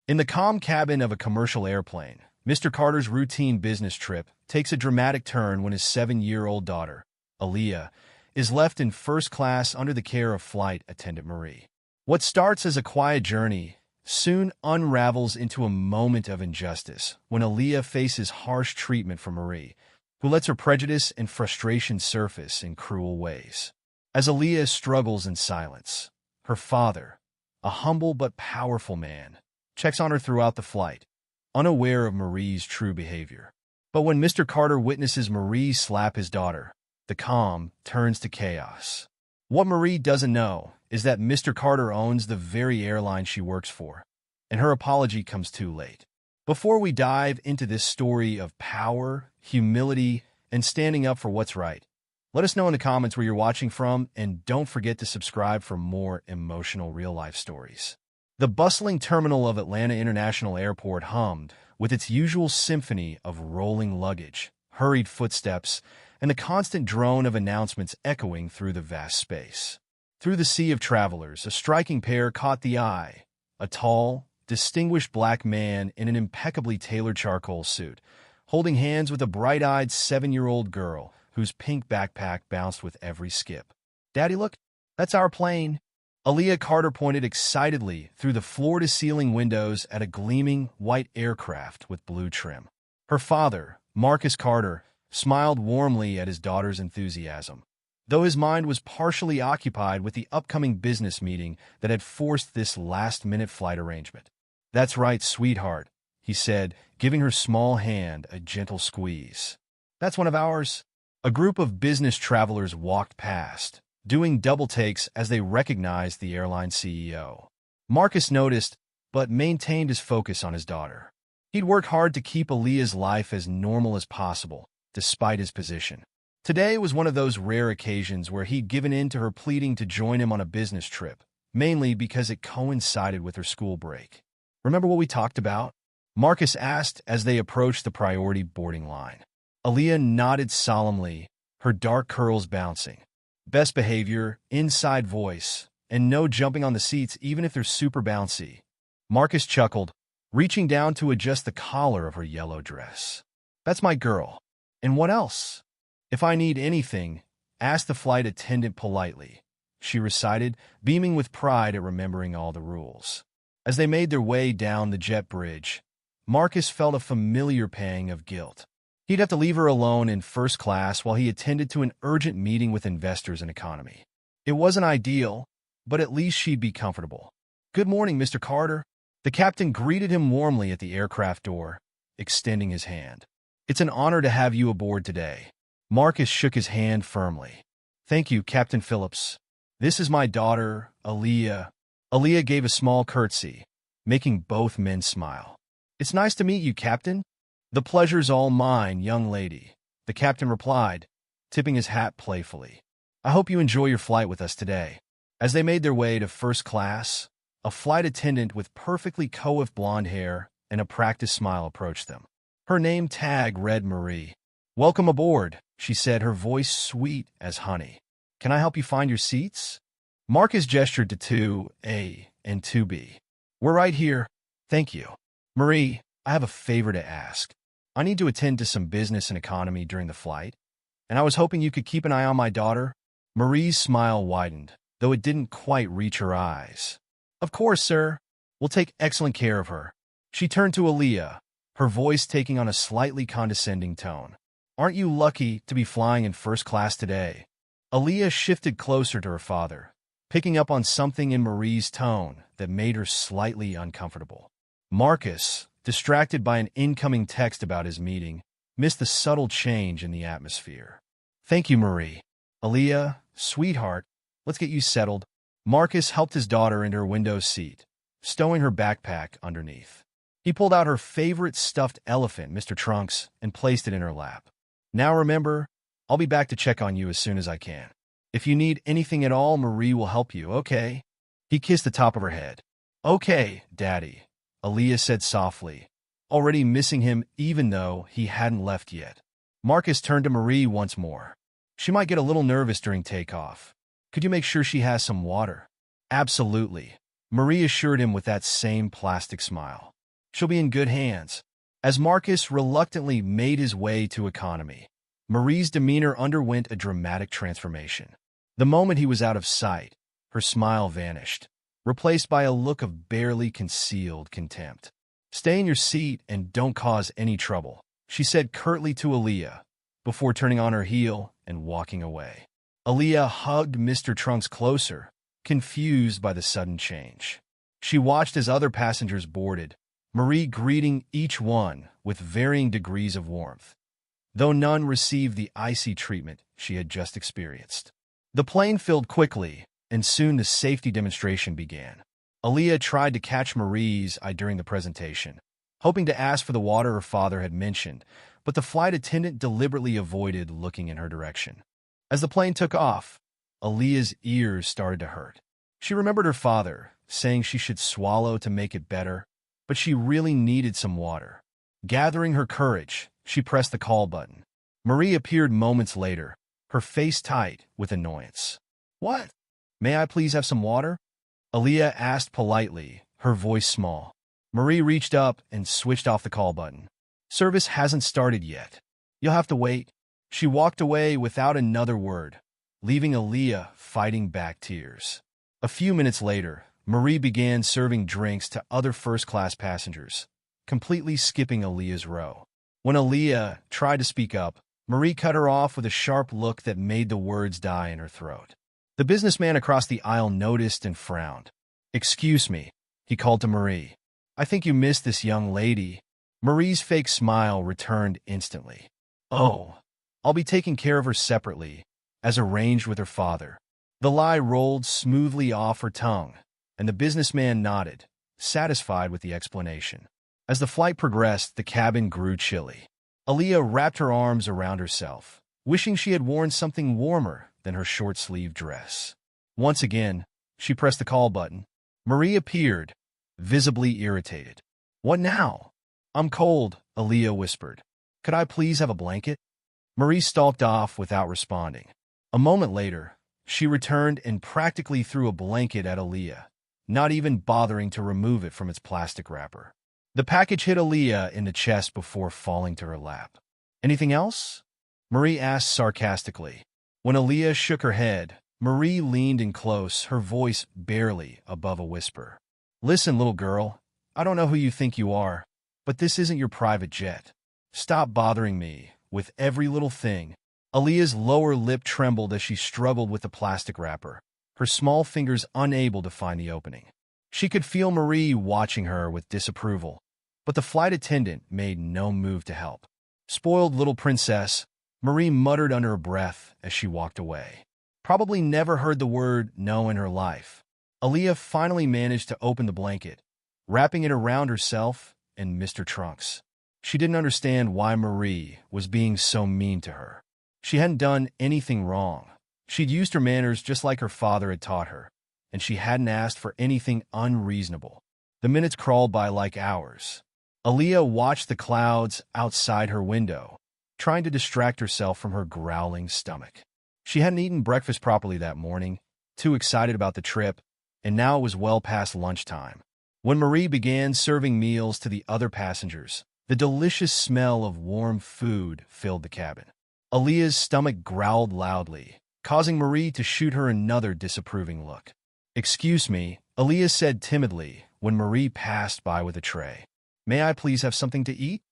In the calm cabin of a commercial airplane, Mr. Carter's routine business trip takes a dramatic turn when his 7-year-old daughter, Aaliyah, is left in first class under the care of flight attendant Marie. What starts as a quiet journey soon unravels into a moment of injustice when Aaliyah faces harsh treatment from Marie, who lets her prejudice and frustration surface in cruel ways. As Aaliyah struggles in silence, her father, a humble but powerful man, checks on her throughout the flight, unaware of Marie's true behavior. But when Mr. Carter witnesses Marie slap his daughter, the calm turns to chaos. What Marie doesn't know is that Mr. Carter owns the very airline she works for, and her apology comes too late. Before we dive into this story of power, humility, and standing up for what's right, let us know in the comments where you're watching from, and don't forget to subscribe for more emotional real-life stories. The bustling terminal of Atlanta International Airport hummed with its usual symphony of rolling luggage, hurried footsteps, and the constant drone of announcements echoing through the vast space. Through the sea of travelers, a striking pair caught the eye. A tall, distinguished black man in an impeccably tailored charcoal suit, holding hands with a bright-eyed 7-year-old girl whose pink backpack bounced with every skip. "Daddy, look, that's our plane." Aaliyah Carter pointed excitedly through the floor-to-ceiling windows at a gleaming white aircraft with blue trim. Her father, Marcus Carter, smiled warmly at his daughter's enthusiasm, though his mind was partially occupied with the upcoming business meeting that had forced this last-minute flight arrangement. "That's right, sweetheart," he said, giving her small hand a gentle squeeze. "That's one of ours." A group of business travelers walked past, doing double takes as they recognized the airline CEO. Marcus noticed, but maintained his focus on his daughter. He'd worked hard to keep Aaliyah's life as normal as possible, despite his position. Today was one of those rare occasions where he'd given in to her pleading to join him on a business trip, mainly because it coincided with her school break. "Remember what we talked about?" Marcus asked as they approached the priority boarding line. Aaliyah nodded solemnly, her dark curls bouncing. "Best behavior, inside voice, and no jumping on the seats even if they're super bouncy." Marcus chuckled, reaching down to adjust the collar of her yellow dress. "That's my girl. And what else? If I need anything, ask the flight attendant politely," she recited, beaming with pride at remembering all the rules. As they made their way down the jet bridge, Marcus felt a familiar pang of guilt. He'd have to leave her alone in first class while he attended to an urgent meeting with investors and economy. It wasn't ideal, but at least she'd be comfortable. "Good morning, Mr. Carter." The captain greeted him warmly at the aircraft door, extending his hand. "It's an honor to have you aboard today." Marcus shook his hand firmly. "Thank you, Captain Phillips. This is my daughter, Aaliyah." Aaliyah gave a small curtsy, making both men smile. "It's nice to meet you, Captain." "The pleasure's all mine, young lady," the captain replied, tipping his hat playfully. "I hope you enjoy your flight with us today." As they made their way to first class, a flight attendant with perfectly coiffed blonde hair and a practiced smile approached them. Her name tag read Marie. "Welcome aboard," she said, her voice sweet as honey. "Can I help you find your seats?" Marcus gestured to 2A and 2B. "We're right here. Thank you." "Marie, I have a favor to ask. I need to attend to some business and economy during the flight, and I was hoping you could keep an eye on my daughter." Marie's smile widened, though it didn't quite reach her eyes. "Of course, sir. We'll take excellent care of her." She turned to Aaliyah, her voice taking on a slightly condescending tone. "Aren't you lucky to be flying in first class today?" Aaliyah shifted closer to her father, picking up on something in Marie's tone that made her slightly uncomfortable. Marcus, distracted by an incoming text about his meeting, missed the subtle change in the atmosphere. "Thank you, Marie." "Aaliyah, sweetheart, let's get you settled." Marcus helped his daughter into her window seat, stowing her backpack underneath. He pulled out her favorite stuffed elephant, Mr. Trunks, and placed it in her lap. "Now remember, I'll be back to check on you as soon as I can. If you need anything at all, Marie will help you, okay?" He kissed the top of her head. "Okay, Daddy," Aaliyah said softly, already missing him even though he hadn't left yet. Marcus turned to Marie once more. "She might get a little nervous during takeoff. Could you make sure she has some water?" "Absolutely," Marie assured him with that same plastic smile. She'll be in good hands. As Marcus reluctantly made his way to economy, Marie's demeanor underwent a dramatic transformation. The moment he was out of sight, her smile vanished, replaced by a look of barely concealed contempt. "Stay in your seat and don't cause any trouble," she said curtly to Aaliyah, before turning on her heel and walking away. Aaliyah hugged Mr. Trunks closer, confused by the sudden change. She watched as other passengers boarded, Marie greeting each one with varying degrees of warmth, though none received the icy treatment she had just experienced. The plane filled quickly, and soon the safety demonstration began. Aaliyah tried to catch Marie's eye during the presentation, hoping to ask for the water her father had mentioned, but the flight attendant deliberately avoided looking in her direction. As the plane took off, Aaliyah's ears started to hurt. She remembered her father saying she should swallow to make it better, but she really needed some water. Gathering her courage, she pressed the call button. Marie appeared moments later, her face tight with annoyance. "What? May I please have some water?" Aaliyah asked politely, her voice small. Marie reached up and switched off the call button. "Service hasn't started yet. You'll have to wait." She walked away without another word, leaving Aaliyah fighting back tears. A few minutes later, Marie began serving drinks to other first-class passengers, completely skipping Aaliyah's row. When Aaliyah tried to speak up, Marie cut her off with a sharp look that made the words die in her throat. The businessman across the aisle noticed and frowned. "Excuse me," he called to Marie. "I think you missed this young lady." Marie's fake smile returned instantly. "Oh, I'll be taking care of her separately, as arranged with her father." The lie rolled smoothly off her tongue, and the businessman nodded, satisfied with the explanation. As the flight progressed, the cabin grew chilly. Aaliyah wrapped her arms around herself, wishing she had worn something warmer than her short-sleeved dress. Once again, she pressed the call button. Marie appeared, visibly irritated. "What now?" "I'm cold," Aaliyah whispered. "Could I please have a blanket?" Marie stalked off without responding. A moment later, she returned and practically threw a blanket at Aaliyah, not even bothering to remove it from its plastic wrapper. The package hit Aaliyah in the chest before falling to her lap. "Anything else?" Marie asked sarcastically. When Aaliyah shook her head, Marie leaned in close, her voice barely above a whisper. "Listen, little girl, I don't know who you think you are, but this isn't your private jet. Stop bothering me with every little thing." Aaliyah's lower lip trembled as she struggled with the plastic wrapper, her small fingers unable to find the opening. She could feel Marie watching her with disapproval, but the flight attendant made no move to help. "Spoiled little princess," Marie muttered under her breath as she walked away. Probably never heard the word no in her life. Aaliyah finally managed to open the blanket, wrapping it around herself and Mr. Trunks. She didn't understand why Marie was being so mean to her. She hadn't done anything wrong. She'd used her manners just like her father had taught her, and she hadn't asked for anything unreasonable. The minutes crawled by like hours. Aaliyah watched the clouds outside her window, trying to distract herself from her growling stomach. She hadn't eaten breakfast properly that morning, too excited about the trip, and now it was well past lunchtime. When Marie began serving meals to the other passengers, the delicious smell of warm food filled the cabin. Aaliyah's stomach growled loudly, causing Marie to shoot her another disapproving look. "Excuse me," Aaliyah said timidly when Marie passed by with a tray. "May I please have something to eat?"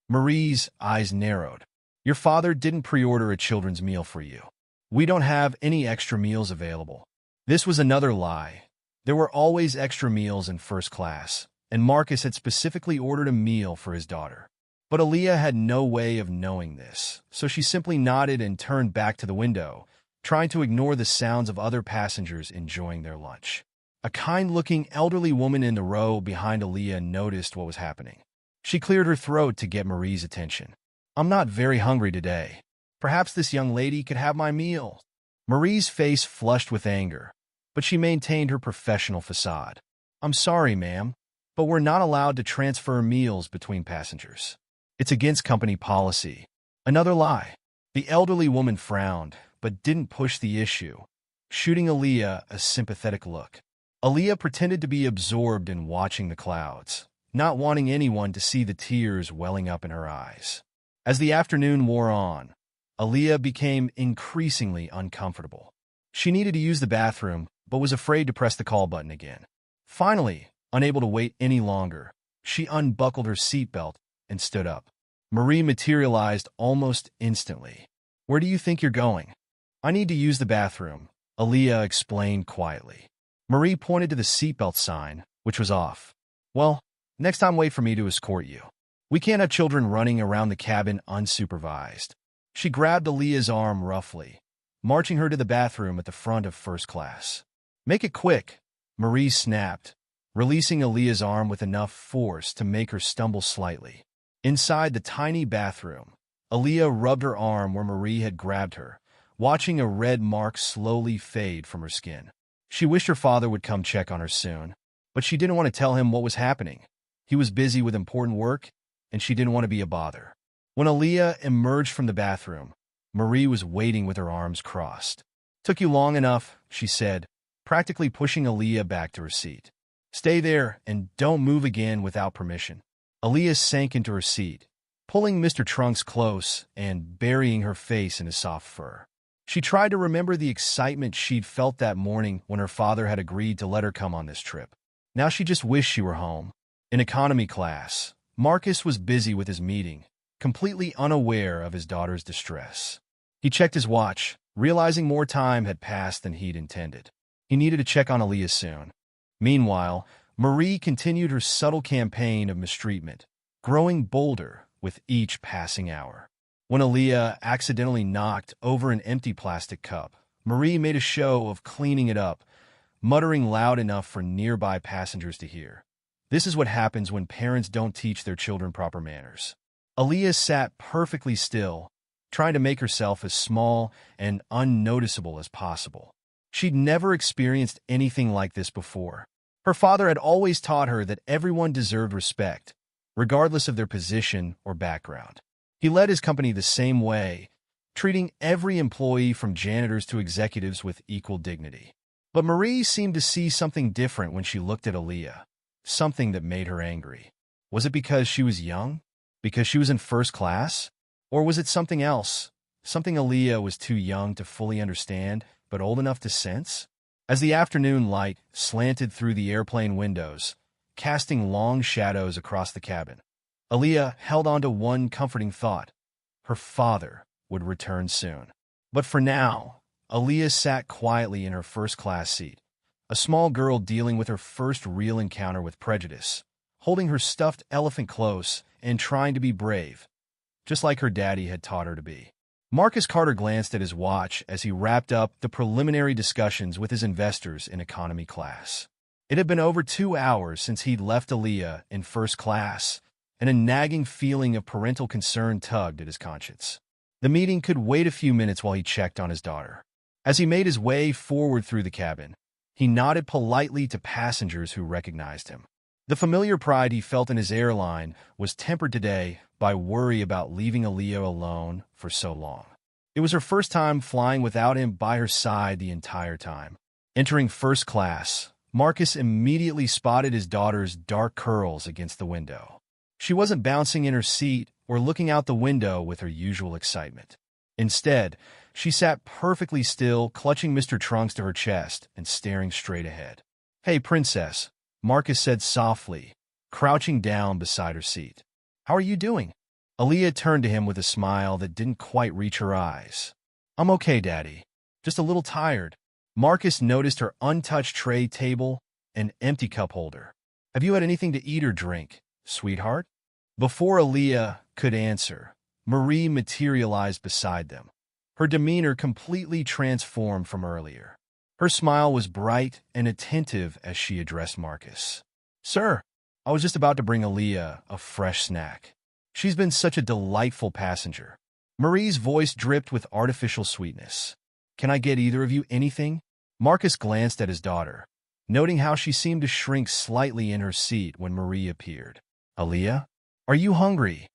Marie's eyes narrowed. "Your father didn't pre-order a children's meal for you. We don't have any extra meals available." This was another lie. There were always extra meals in first class, and Marcus had specifically ordered a meal for his daughter. But Aaliyah had no way of knowing this, so she simply nodded and turned back to the window, trying to ignore the sounds of other passengers enjoying their lunch. A kind-looking elderly woman in the row behind Aaliyah noticed what was happening. She cleared her throat to get Marie's attention. "I'm not very hungry today. Perhaps this young lady could have my meal." Marie's face flushed with anger, but she maintained her professional facade. "I'm sorry, ma'am, but we're not allowed to transfer meals between passengers. It's against company policy." Another lie. The elderly woman frowned, but didn't push the issue, shooting Aaliyah a sympathetic look. Aaliyah pretended to be absorbed in watching the clouds, not wanting anyone to see the tears welling up in her eyes. As the afternoon wore on, Aaliyah became increasingly uncomfortable. She needed to use the bathroom, but was afraid to press the call button again. Finally, unable to wait any longer, she unbuckled her seatbelt and stood up. Marie materialized almost instantly. "Where do you think you're going?" "I need to use the bathroom," Aaliyah explained quietly. Marie pointed to the seatbelt sign, which was off. "Well, next time wait for me to escort you. We can't have children running around the cabin unsupervised." She grabbed Aaliyah's arm roughly, marching her to the bathroom at the front of first class. "Make it quick," Marie snapped, releasing Aaliyah's arm with enough force to make her stumble slightly. Inside the tiny bathroom, Aaliyah rubbed her arm where Marie had grabbed her, watching a red mark slowly fade from her skin. She wished her father would come check on her soon, but she didn't want to tell him what was happening. He was busy with important work, and she didn't want to be a bother. When Aaliyah emerged from the bathroom, Marie was waiting with her arms crossed. "Took you long enough," she said, practically pushing Aaliyah back to her seat. "Stay there and don't move again without permission." Aaliyah sank into her seat, pulling Mr. Trunks close and burying her face in his soft fur. She tried to remember the excitement she'd felt that morning when her father had agreed to let her come on this trip. Now she just wished she were home. In economy class, Marcus was busy with his meeting, completely unaware of his daughter's distress. He checked his watch, realizing more time had passed than he'd intended. He needed to check on Aaliyah soon. Meanwhile, Marie continued her subtle campaign of mistreatment, growing bolder with each passing hour. When Aaliyah accidentally knocked over an empty plastic cup, Marie made a show of cleaning it up, muttering loud enough for nearby passengers to hear. This is what happens when parents don't teach their children proper manners. Aaliyah sat perfectly still, trying to make herself as small and unnoticeable as possible. She'd never experienced anything like this before. Her father had always taught her that everyone deserved respect, regardless of their position or background. He led his company the same way, treating every employee from janitors to executives with equal dignity. But Marie seemed to see something different when she looked at Aaliyah, something that made her angry. Was it because she was young? Because she was in first class? Or was it something else? Something Aaliyah was too young to fully understand, but old enough to sense? As the afternoon light slanted through the airplane windows, casting long shadows across the cabin, Aaliyah held on to one comforting thought. Her father would return soon. But for now, Aaliyah sat quietly in her first-class seat, a small girl dealing with her first real encounter with prejudice, holding her stuffed elephant close and trying to be brave, just like her daddy had taught her to be. Marcus Carter glanced at his watch as he wrapped up the preliminary discussions with his investors in economy class. It had been over 2 hours since he'd left Aaliyah in first class, and a nagging feeling of parental concern tugged at his conscience. The meeting could wait a few minutes while he checked on his daughter. As he made his way forward through the cabin, he nodded politely to passengers who recognized him. The familiar pride he felt in his airline was tempered today by worry about leaving Aaliyah alone for so long. It was her first time flying without him by her side the entire time. Entering first class, Marcus immediately spotted his daughter's dark curls against the window. She wasn't bouncing in her seat or looking out the window with her usual excitement. Instead, she sat perfectly still, clutching Mr. Trunks to her chest and staring straight ahead. "Hey, princess," Marcus said softly, crouching down beside her seat. "How are you doing?" Aaliyah turned to him with a smile that didn't quite reach her eyes. "I'm okay, Daddy. Just a little tired." Marcus noticed her untouched tray table and empty cup holder. "Have you had anything to eat or drink, sweetheart?" Before Aaliyah could answer, Marie materialized beside them, her demeanor completely transformed from earlier. Her smile was bright and attentive as she addressed Marcus. "Sir, I was just about to bring Aaliyah a fresh snack. She's been such a delightful passenger." Marie's voice dripped with artificial sweetness. "Can I get either of you anything?" Marcus glanced at his daughter, noting how she seemed to shrink slightly in her seat when Marie appeared. "Aaliyah, are you hungry?"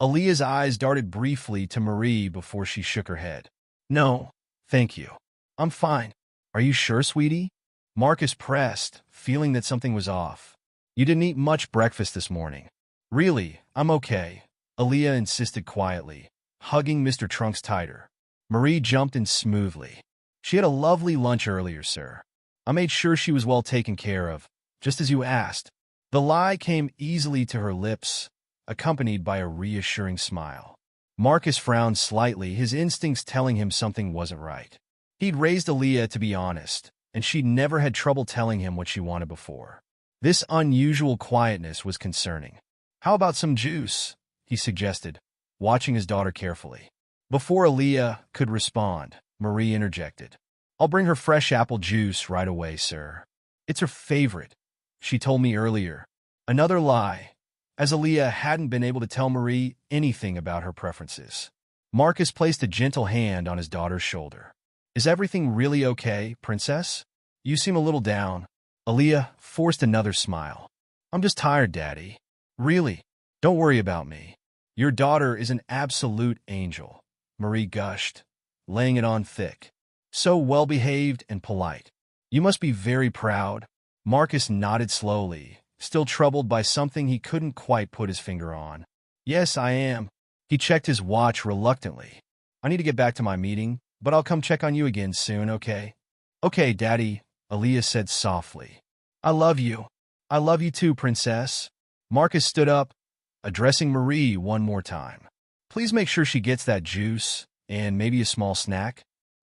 Aaliyah's eyes darted briefly to Marie before she shook her head. "No, thank you. I'm fine." "Are you sure, sweetie?" Marcus pressed, feeling that something was off. You didn't eat much breakfast this morning. Really, I'm okay, Aaliyah insisted quietly, hugging Mr. Trunks tighter. Marie jumped in smoothly. She had a lovely lunch earlier, sir. I made sure she was well taken care of, just as you asked. The lie came easily to her lips, accompanied by a reassuring smile. Marcus frowned slightly, his instincts telling him something wasn't right. He'd raised Aaliyah to be honest, and she'd never had trouble telling him what she wanted before. This unusual quietness was concerning. How about some juice? He suggested, watching his daughter carefully. Before Aaliyah could respond, Marie interjected. I'll bring her fresh apple juice right away, sir. It's her favorite, she told me earlier. Another lie, as Aaliyah hadn't been able to tell Marie anything about her preferences. Marcus placed a gentle hand on his daughter's shoulder. Is everything really okay, princess? You seem a little down. Aaliyah forced another smile. I'm just tired, Daddy. Really? Don't worry about me. Your daughter is an absolute angel, Marie gushed, laying it on thick. So well-behaved and polite. You must be very proud. Marcus nodded slowly, still troubled by something he couldn't quite put his finger on. Yes, I am. He checked his watch reluctantly. I need to get back to my meeting, but I'll come check on you again soon, okay? Okay, Daddy, Aaliyah said softly. I love you. I love you too, princess. Marcus stood up, addressing Marie one more time. Please make sure she gets that juice, and maybe a small snack.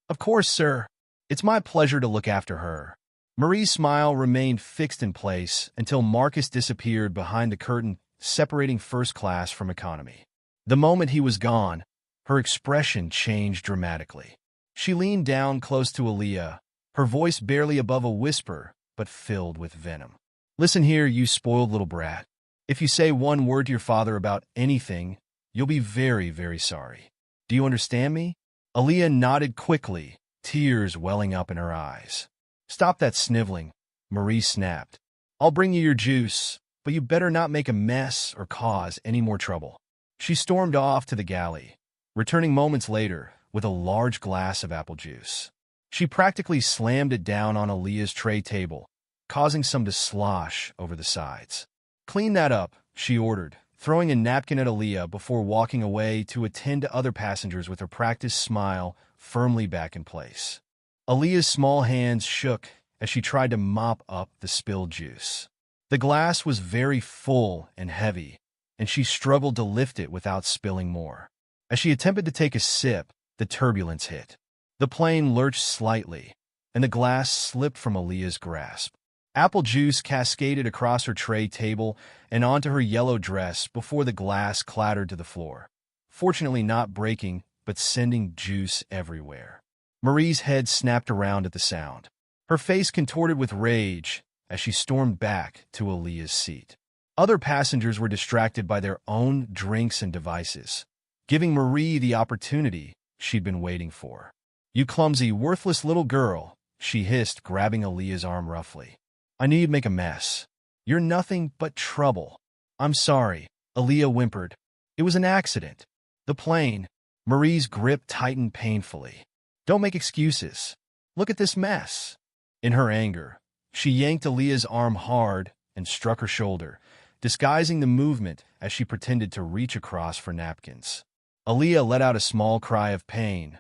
Of course, sir. It's my pleasure to look after her. Marie's smile remained fixed in place until Marcus disappeared behind the curtain separating first class from economy. The moment he was gone, her expression changed dramatically. She leaned down close to Aaliyah, her voice barely above a whisper, but filled with venom. Listen here, you spoiled little brat. If you say one word to your father about anything, you'll be very, very sorry. Do you understand me? Aaliyah nodded quickly, tears welling up in her eyes. Stop that sniveling, Marie snapped. I'll bring you your juice, but you better not make a mess or cause any more trouble. She stormed off to the galley, returning moments later with a large glass of apple juice. She practically slammed it down on Aaliyah's tray table, causing some to slosh over the sides. Clean that up, she ordered, throwing a napkin at Aaliyah before walking away to attend to other passengers with her practiced smile firmly back in place. Aaliyah's small hands shook as she tried to mop up the spilled juice. The glass was very full and heavy, and she struggled to lift it without spilling more. As she attempted to take a sip, the turbulence hit. The plane lurched slightly, and the glass slipped from Aaliyah's grasp. Apple juice cascaded across her tray table and onto her yellow dress before the glass clattered to the floor, fortunately not breaking, but sending juice everywhere. Marie's head snapped around at the sound. Her face contorted with rage as she stormed back to Aaliyah's seat. Other passengers were distracted by their own drinks and devices, giving Marie the opportunity she'd been waiting for. You clumsy, worthless little girl, she hissed, grabbing Aaliyah's arm roughly. I knew you'd make a mess. You're nothing but trouble. I'm sorry, Aaliyah whimpered. It was an accident. The plane. Marie's grip tightened painfully. Don't make excuses. Look at this mess. In her anger, she yanked Aaliyah's arm hard and struck her shoulder, disguising the movement as she pretended to reach across for napkins. Aaliyah let out a small cry of pain,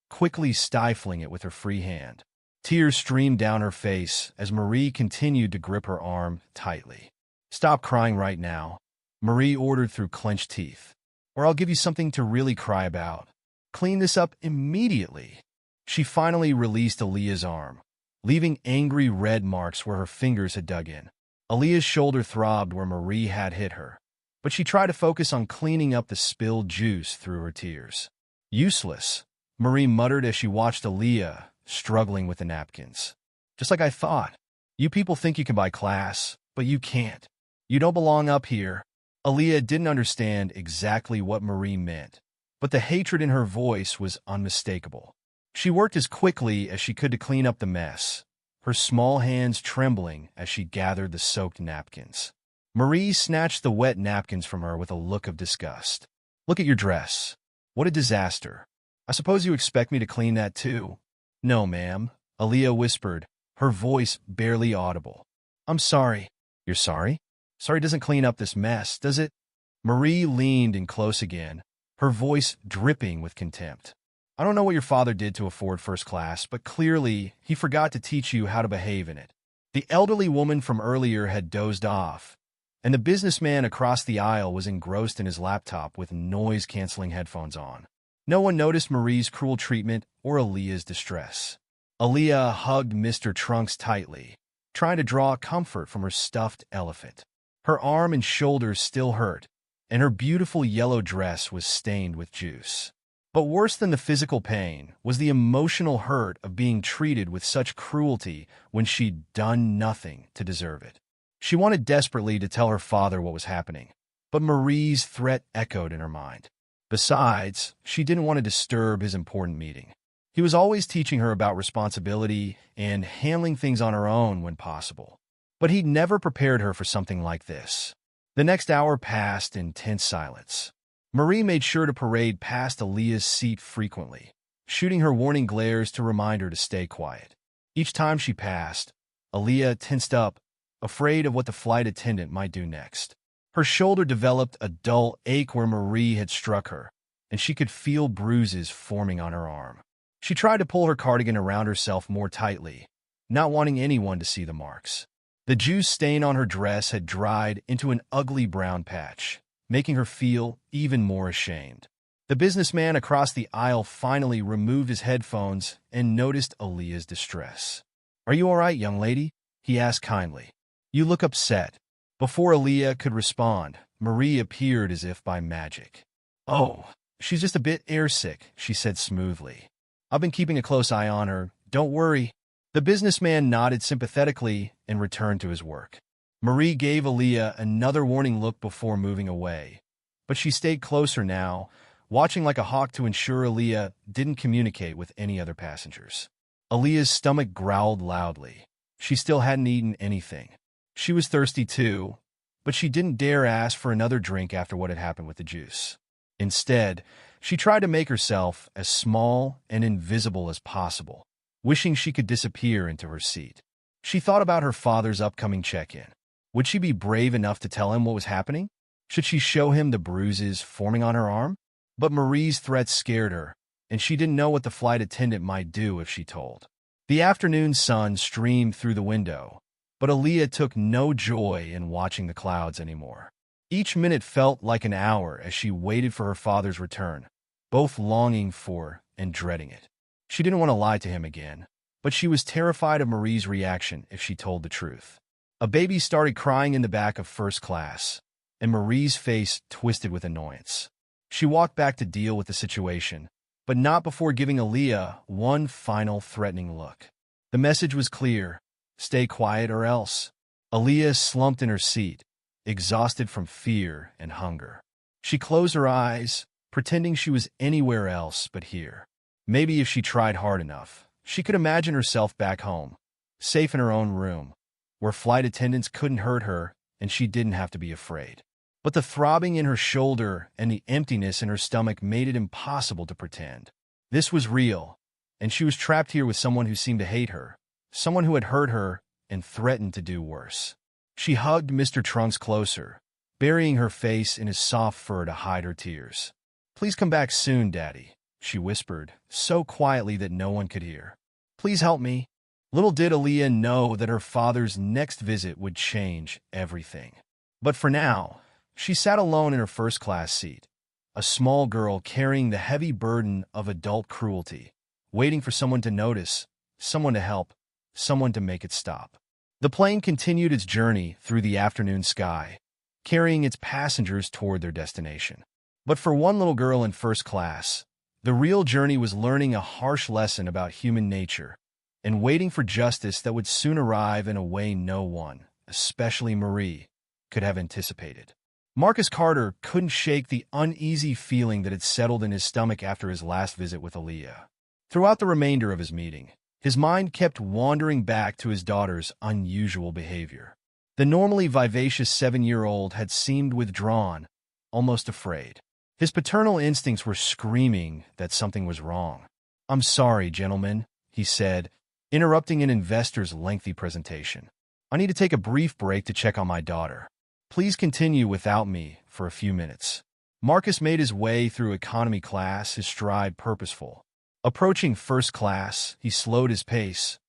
quickly stifling it with her free hand. Tears streamed down her face as Marie continued to grip her arm tightly. Stop crying right now, Marie ordered through clenched teeth, or I'll give you something to really cry about. Clean this up immediately. She finally released Aaliyah's arm, leaving angry red marks where her fingers had dug in. Aaliyah's shoulder throbbed where Marie had hit her, but she tried to focus on cleaning up the spilled juice through her tears. Useless, Marie muttered as she watched Aaliyah struggling with the napkins. Just like I thought. You people think you can buy class, but you can't. You don't belong up here. Aaliyah didn't understand exactly what Marie meant, but the hatred in her voice was unmistakable. She worked as quickly as she could to clean up the mess, her small hands trembling as she gathered the soaked napkins. Marie snatched the wet napkins from her with a look of disgust. Look at your dress. What a disaster. I suppose you expect me to clean that too? No, ma'am, Aaliyah whispered, her voice barely audible. I'm sorry. You're sorry? Sorry doesn't clean up this mess, does it? Marie leaned in close again, her voice dripping with contempt. I don't know what your father did to afford first class, but clearly he forgot to teach you how to behave in it. The elderly woman from earlier had dozed off, and the businessman across the aisle was engrossed in his laptop with noise-canceling headphones on. No one noticed Marie's cruel treatment or Aaliyah's distress. Aaliyah hugged Mr. Trunks tightly, trying to draw comfort from her stuffed elephant. Her arm and shoulders still hurt, and her beautiful yellow dress was stained with juice. But worse than the physical pain was the emotional hurt of being treated with such cruelty when she'd done nothing to deserve it. She wanted desperately to tell her father what was happening, but Marie's threat echoed in her mind. Besides, she didn't want to disturb his important meeting. He was always teaching her about responsibility and handling things on her own when possible. But he'd never prepared her for something like this. The next hour passed in tense silence. Marie made sure to parade past Aaliyah's seat frequently, shooting her warning glares to remind her to stay quiet. Each time she passed, Aaliyah tensed up, afraid of what the flight attendant might do next. Her shoulder developed a dull ache where Marie had struck her, and she could feel bruises forming on her arm. She tried to pull her cardigan around herself more tightly, not wanting anyone to see the marks. The juice stain on her dress had dried into an ugly brown patch, making her feel even more ashamed. The businessman across the aisle finally removed his headphones and noticed Aaliyah's distress. "Are you all right, young lady?" he asked kindly. "You look upset." Before Aaliyah could respond, Marie appeared as if by magic. "Oh, she's just a bit airsick," she said smoothly. "I've been keeping a close eye on her. Don't worry." The businessman nodded sympathetically and returned to his work. Marie gave Aaliyah another warning look before moving away, but she stayed closer now, watching like a hawk to ensure Aaliyah didn't communicate with any other passengers. Aaliyah's stomach growled loudly. She still hadn't eaten anything. She was thirsty too, but she didn't dare ask for another drink after what had happened with the juice. Instead, she tried to make herself as small and invisible as possible, wishing she could disappear into her seat. She thought about her father's upcoming check-in. Would she be brave enough to tell him what was happening? Should she show him the bruises forming on her arm? But Marie's threats scared her, and she didn't know what the flight attendant might do if she told. The afternoon sun streamed through the window, but Aaliyah took no joy in watching the clouds anymore. Each minute felt like an hour as she waited for her father's return, both longing for and dreading it. She didn't want to lie to him again, but she was terrified of Marie's reaction if she told the truth. A baby started crying in the back of first class, and Marie's face twisted with annoyance. She walked back to deal with the situation, but not before giving Aaliyah one final threatening look. The message was clear: stay quiet or else. Aaliyah slumped in her seat, exhausted from fear and hunger. She closed her eyes, pretending she was anywhere else but here. Maybe if she tried hard enough, she could imagine herself back home, safe in her own room, where flight attendants couldn't hurt her and she didn't have to be afraid. But the throbbing in her shoulder and the emptiness in her stomach made it impossible to pretend. This was real, and she was trapped here with someone who seemed to hate her, someone who had hurt her and threatened to do worse. She hugged Mr. Trunks closer, burying her face in his soft fur to hide her tears. "Please come back soon, Daddy," she whispered, so quietly that no one could hear. "Please help me." Little did Aaliyah know that her father's next visit would change everything. But for now, she sat alone in her first-class seat, a small girl carrying the heavy burden of adult cruelty, waiting for someone to notice, someone to help, someone to make it stop. The plane continued its journey through the afternoon sky, carrying its passengers toward their destination. But for one little girl in first class, the real journey was learning a harsh lesson about human nature and waiting for justice that would soon arrive in a way no one, especially Marie, could have anticipated. Marcus Carter couldn't shake the uneasy feeling that had settled in his stomach after his last visit with Aaliyah. Throughout the remainder of his meeting, his mind kept wandering back to his daughter's unusual behavior. The normally vivacious 7-year-old had seemed withdrawn, almost afraid. His paternal instincts were screaming that something was wrong. "I'm sorry, gentlemen," he said, interrupting an investor's lengthy presentation. "I need to take a brief break to check on my daughter. Please continue without me for a few minutes. Marcus made his way through economy class, his stride purposeful. Approaching first class, he slowed his pace,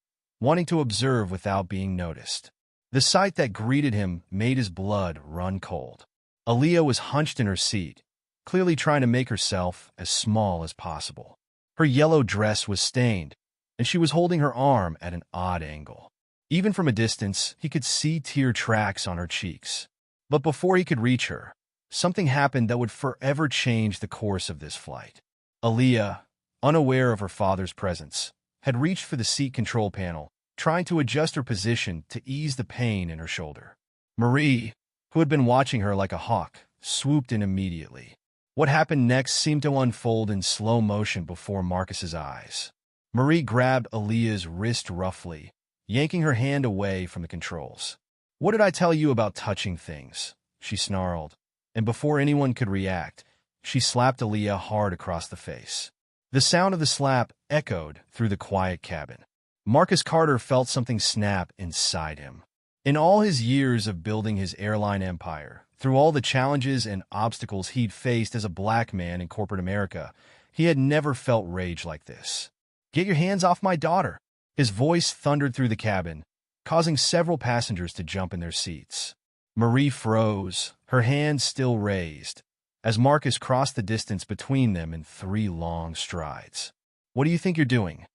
wanting to observe without being noticed. The sight that greeted him made his blood run cold. Aaliyah was hunched in her seat, clearly trying to make herself as small as possible. Her yellow dress was stained, and she was holding her arm at an odd angle. Even from a distance, he could see tear tracks on her cheeks. But before he could reach her, something happened that would forever change the course of this flight. Aaliyah, unaware of her father's presence, had reached for the seat control panel, trying to adjust her position to ease the pain in her shoulder. Marie, who had been watching her like a hawk, swooped in immediately. What happened next seemed to unfold in slow motion before Marcus's eyes. Marie grabbed Aaliyah's wrist roughly, yanking her hand away from the controls. "What did I tell you about touching things?" she snarled, and before anyone could react, she slapped Aaliyah hard across the face. The sound of the slap echoed through the quiet cabin. Marcus Carter felt something snap inside him. In all his years of building his airline empire, through all the challenges and obstacles he'd faced as a black man in corporate America, he had never felt rage like this. "Get your hands off my daughter!" His voice thundered through the cabin, causing several passengers to jump in their seats. Marie froze, her hands still raised, as Marcus crossed the distance between them in 3 long strides. "What do you think you're doing?"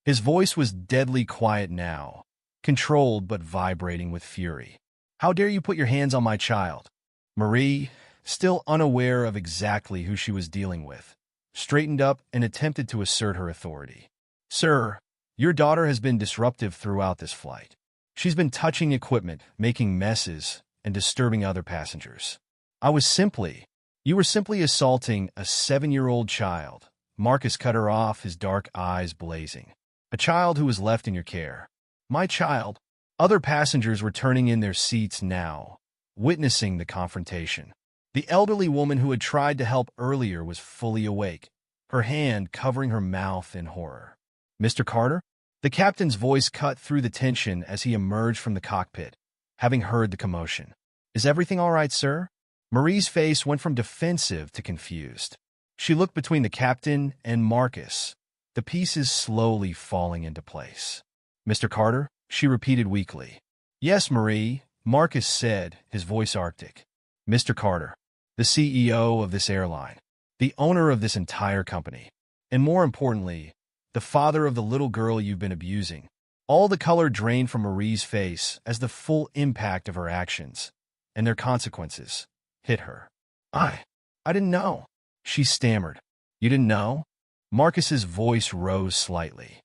His voice was deadly quiet now, controlled but vibrating with fury. "How dare you put your hands on my child?" Marie, still unaware of exactly who she was dealing with, straightened up and attempted to assert her authority. "Sir, your daughter has been disruptive throughout this flight. She's been touching equipment, making messes, and disturbing other passengers. You were simply assaulting a 7-year-old child." Marcus cut her off, his dark eyes blazing. "A child who was left in your care." "My child?" Other passengers were turning in their seats now, witnessing the confrontation. The elderly woman who had tried to help earlier was fully awake, her hand covering her mouth in horror. "Mr. Carter?" The captain's voice cut through the tension as he emerged from the cockpit, having heard the commotion. "Is everything all right, sir?" Marie's face went from defensive to confused. She looked between the captain and Marcus, the pieces slowly falling into place. "Mr. Carter?" she repeated weakly. "Yes, Marie," Marcus said, his voice arctic. "Mr. Carter, the CEO of this airline, the owner of this entire company, and more importantly, the father of the little girl you've been abusing." All the color drained from Marie's face as the full impact of her actions, and their consequences, hit her. I didn't know," she stammered. "You didn't know?" Marcus's voice rose slightly.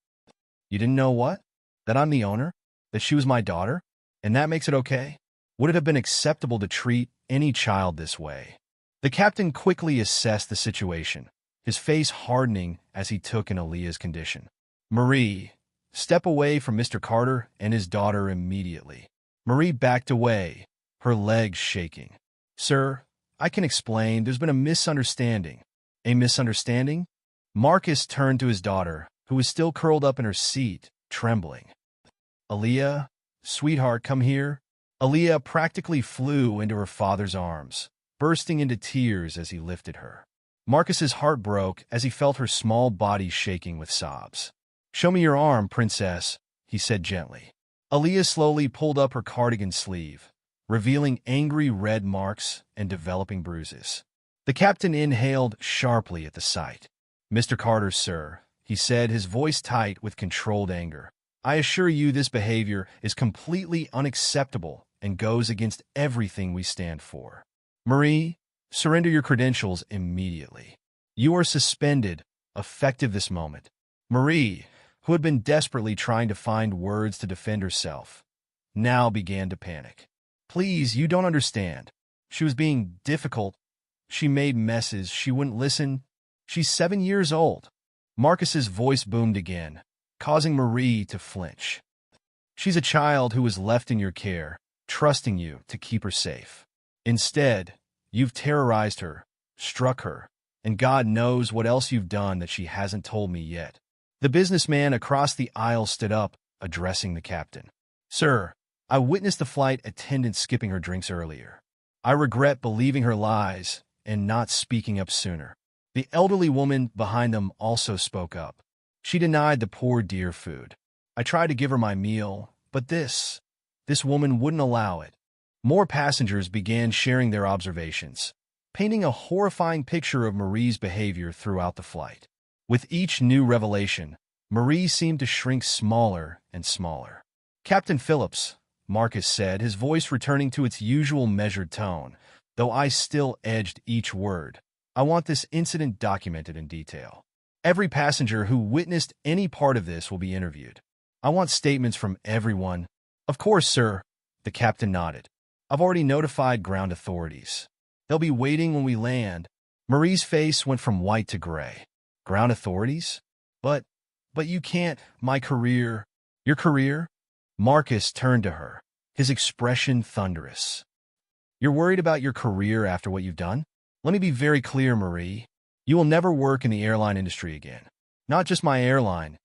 "You didn't know what? That I'm the owner? That she was my daughter? And that makes it okay? Would it have been acceptable to treat any child this way?" The captain quickly assessed the situation, his face hardening as he took in Aaliyah's condition. "Marie, step away from Mr. Carter and his daughter immediately." Marie backed away, her legs shaking. "Sir, I can explain. There's been a misunderstanding." "A misunderstanding?" Marcus turned to his daughter, who was still curled up in her seat, trembling. "Aaliyah, sweetheart, come here." Aaliyah practically flew into her father's arms, bursting into tears as he lifted her. Marcus's heart broke as he felt her small body shaking with sobs. "Show me your arm, princess," he said gently. Aaliyah slowly pulled up her cardigan sleeve, revealing angry red marks and developing bruises. The captain inhaled sharply at the sight. "Mr. Carter, sir," he said, his voice tight with controlled anger. "I assure you this behavior is completely unacceptable and goes against everything we stand for. Marie, surrender your credentials immediately. You are suspended, effective this moment." Marie, who had been desperately trying to find words to defend herself, now began to panic. "Please, you don't understand." She was being difficult. She made messes. She wouldn't listen. She's 7 years old. Marcus's voice boomed again, causing Marie to flinch. "She's a child who was left in your care, trusting you to keep her safe. Instead, you've terrorized her, struck her, and God knows what else you've done that she hasn't told me yet." The businessman across the aisle stood up, addressing the captain. "Sir, I witnessed the flight attendant skipping her drinks earlier. I regret believing her lies and not speaking up sooner. The elderly woman behind them also spoke up. She denied the poor dear food. I tried to give her my meal, but this woman wouldn't allow it. More passengers began sharing their observations, painting a horrifying picture of Marie's behavior throughout the flight. With each new revelation, Marie seemed to shrink smaller and smaller. "Captain Phillips," Marcus said, his voice returning to its usual measured tone, though I still edged each word. "I want this incident documented in detail. Every passenger who witnessed any part of this will be interviewed. I want statements from everyone." "Of course, sir," the captain nodded. "I've already notified ground authorities. They'll be waiting when we land." Marie's face went from white to gray. "Ground authorities? But you can't. My career." "Your career?" Marcus turned to her, his expression thunderous. "You're worried about your career after what you've done? Let me be very clear, Marie. You will never work in the airline industry again. Not just my airline,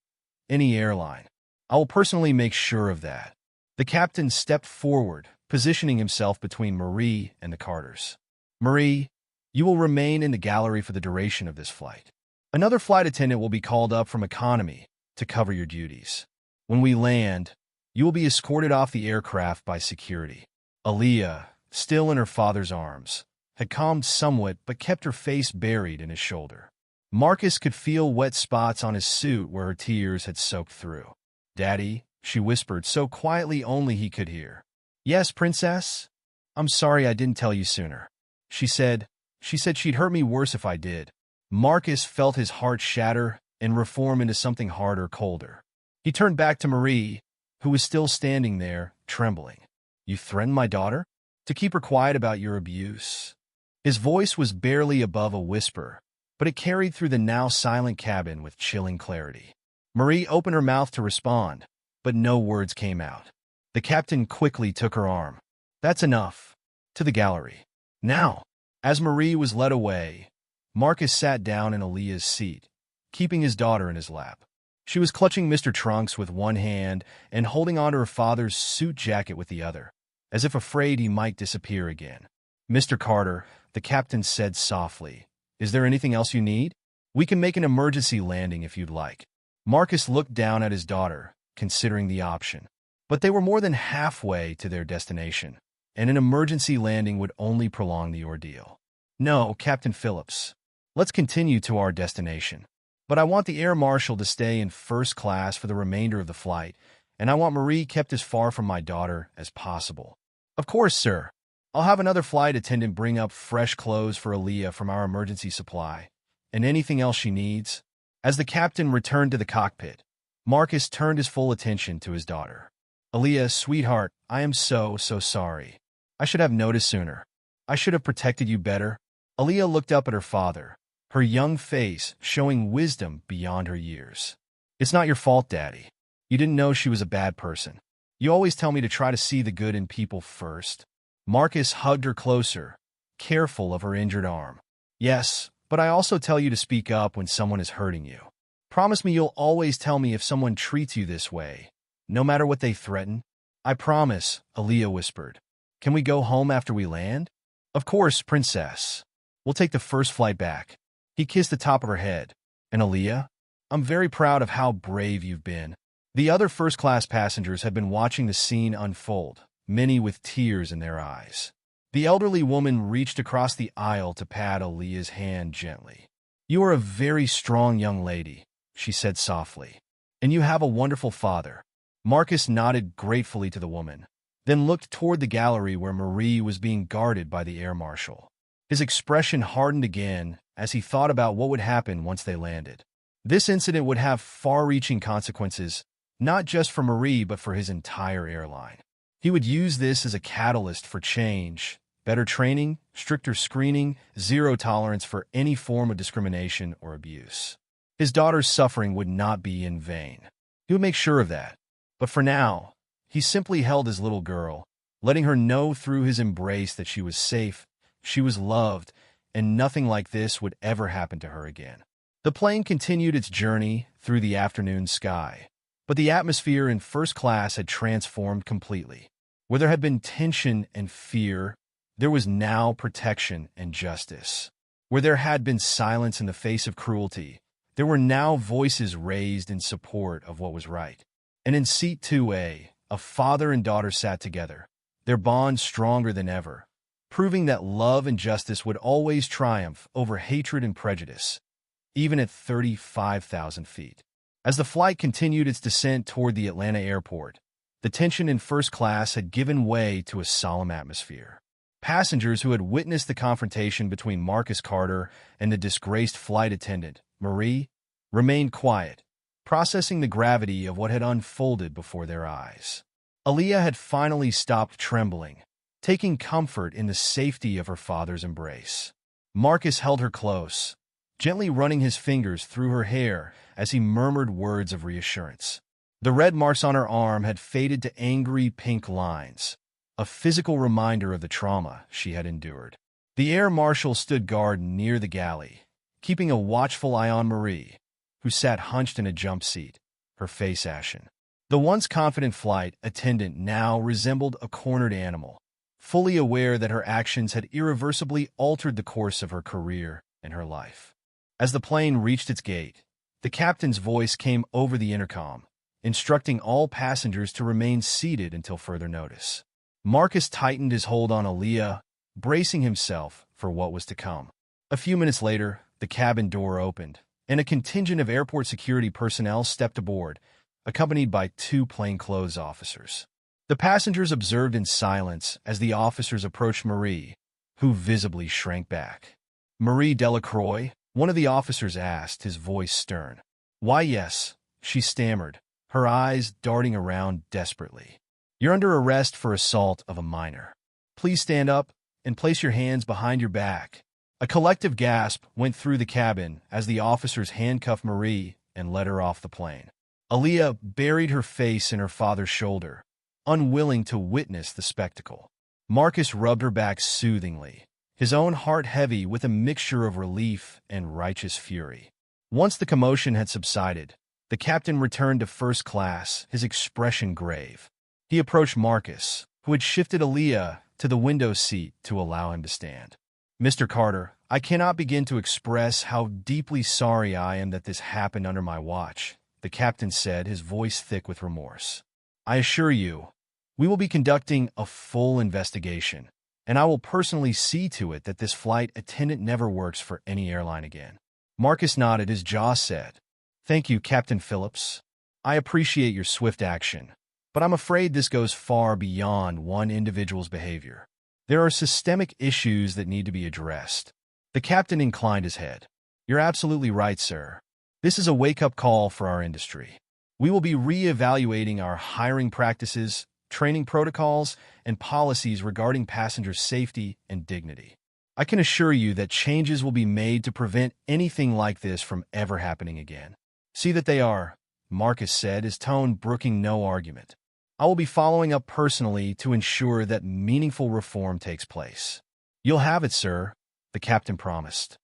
any airline. I will personally make sure of that." The captain stepped forward, positioning himself between Marie and the Carters. "Marie, you will remain in the gallery for the duration of this flight. Another flight attendant will be called up from economy to cover your duties. When we land, you will be escorted off the aircraft by security." Aaliyah, still in her father's arms, had calmed somewhat but kept her face buried in his shoulder. Marcus could feel wet spots on his suit where her tears had soaked through. "Daddy," she whispered so quietly only he could hear. "Yes, princess? I'm sorry I didn't tell you sooner." She said she'd hurt me worse if I did. Marcus felt his heart shatter and reform into something harder, colder. He turned back to Marie, who was still standing there, trembling. "You threatened my daughter? To keep her quiet about your abuse?" His voice was barely above a whisper, but it carried through the now silent cabin with chilling clarity. Marie opened her mouth to respond, but no words came out. The captain quickly took her arm. "That's enough. To the gallery. Now." As Marie was led away, Marcus sat down in Aaliyah's seat, keeping his daughter in his lap. She was clutching Mr. Trunks with one hand and holding onto her father's suit jacket with the other, as if afraid he might disappear again. "Mr. Carter," the captain said softly, "is there anything else you need? We can make an emergency landing if you'd like." Marcus looked down at his daughter, considering the option. But they were more than halfway to their destination, and an emergency landing would only prolong the ordeal. "No, Captain Phillips. Let's continue to our destination. But I want the air marshal to stay in first class for the remainder of the flight, and I want Marie kept as far from my daughter as possible." "Of course, sir. I'll have another flight attendant bring up fresh clothes for Aaliyah from our emergency supply, and anything else she needs." As the captain returned to the cockpit, Marcus turned his full attention to his daughter. "Aaliyah, sweetheart, I am so sorry. I should have noticed sooner. I should have protected you better." Aaliyah looked up at her father, her young face showing wisdom beyond her years. "It's not your fault, Daddy. You didn't know she was a bad person. You always tell me to try to see the good in people first." Marcus hugged her closer, careful of her injured arm. "Yes, but I also tell you to speak up when someone is hurting you. Promise me you'll always tell me if someone treats you this way, no matter what they threaten." "I promise," Aaliyah whispered. "Can we go home after we land?" "Of course, princess. We'll take the first flight back." He kissed the top of her head. "And Aaliyah, I'm very proud of how brave you've been." The other first-class passengers had been watching the scene unfold, many with tears in their eyes. The elderly woman reached across the aisle to pat Aaliyah's hand gently. "You are a very strong young lady," she said softly, "and you have a wonderful father." Marcus nodded gratefully to the woman, then looked toward the gallery where Marie was being guarded by the air marshal. His expression hardened again as he thought about what would happen once they landed. This incident would have far-reaching consequences, not just for Marie but for his entire airline. He would use this as a catalyst for change, better training, stricter screening, zero tolerance for any form of discrimination or abuse. His daughter's suffering would not be in vain. He would make sure of that. But for now, he simply held his little girl, letting her know through his embrace that she was safe, she was loved, and nothing like this would ever happen to her again. The plane continued its journey through the afternoon sky, but the atmosphere in first class had transformed completely. Where there had been tension and fear, There was now protection and justice. Where there had been silence in the face of cruelty, there were now voices raised in support of what was right. And in Seat 2A, a father and daughter sat together, their bond stronger than ever, proving that love and justice would always triumph over hatred and prejudice, even at 35,000 feet. As the flight continued its descent toward the Atlanta airport, the tension in first class had given way to a solemn atmosphere. Passengers who had witnessed the confrontation between Marcus Carter and the disgraced flight attendant, Marie, remained quiet, processing the gravity of what had unfolded before their eyes. Aaliyah had finally stopped trembling, taking comfort in the safety of her father's embrace. Marcus held her close, gently running his fingers through her hair as he murmured words of reassurance. The red marks on her arm had faded to angry pink lines, a physical reminder of the trauma she had endured. The air marshal stood guard near the galley, keeping a watchful eye on Marie, who sat hunched in a jump seat, her face ashen. The once confident flight attendant now resembled a cornered animal, fully aware that her actions had irreversibly altered the course of her career and her life. As the plane reached its gate, the captain's voice came over the intercom, instructing all passengers to remain seated until further notice. Marcus tightened his hold on Aaliyah, bracing himself for what was to come. A few minutes later, the cabin door opened, and a contingent of airport security personnel stepped aboard, accompanied by 2 plainclothes officers. The passengers observed in silence as the officers approached Marie, who visibly shrank back. "Marie Delacroix?" one of the officers asked, his voice stern. "Why, yes," she stammered, her eyes darting around desperately. "You're under arrest for assault of a minor. Please stand up and place your hands behind your back." A collective gasp went through the cabin as the officers handcuffed Marie and led her off the plane. Aaliyah buried her face in her father's shoulder, unwilling to witness the spectacle. Marcus rubbed her back soothingly, his own heart heavy with a mixture of relief and righteous fury. Once the commotion had subsided, the captain returned to first class, his expression grave. He approached Marcus, who had shifted Aaliyah to the window seat to allow him to stand. "Mr. Carter, I cannot begin to express how deeply sorry I am that this happened under my watch," the captain said, his voice thick with remorse. "I assure you, we will be conducting a full investigation, and I will personally see to it that this flight attendant never works for any airline again." Marcus nodded, his jaw set. "Thank you, Captain Phillips. I appreciate your swift action, but I'm afraid this goes far beyond one individual's behavior. There are systemic issues that need to be addressed." The captain inclined his head. "You're absolutely right, sir. This is a wake-up call for our industry. We will be re-evaluating our hiring practices, training protocols, and policies regarding passenger safety and dignity. I can assure you that changes will be made to prevent anything like this from ever happening again." "See that they are," Marcus said, his tone brooking no argument. "I will be following up personally to ensure that meaningful reform takes place." "You'll have it, sir," the captain promised.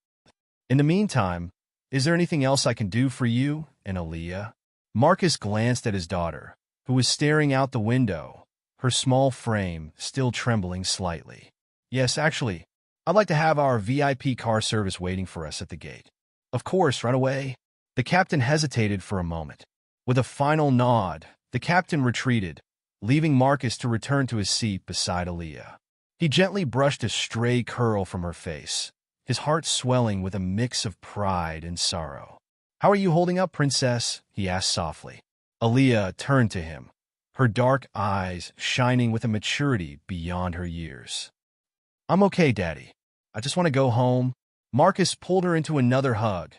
"In the meantime, is there anything else I can do for you and Aaliyah?" Marcus glanced at his daughter, who was staring out the window, her small frame still trembling slightly. "Yes, actually, I'd like to have our VIP car service waiting for us at the gate." "Of course, right away." The captain hesitated for a moment. With a final nod, the captain retreated, leaving Marcus to return to his seat beside Aaliyah. He gently brushed a stray curl from her face, his heart swelling with a mix of pride and sorrow. "How are you holding up, princess?" he asked softly. Aaliyah turned to him, her dark eyes shining with a maturity beyond her years. "I'm okay, Daddy. I just want to go home." Marcus pulled her into another hug,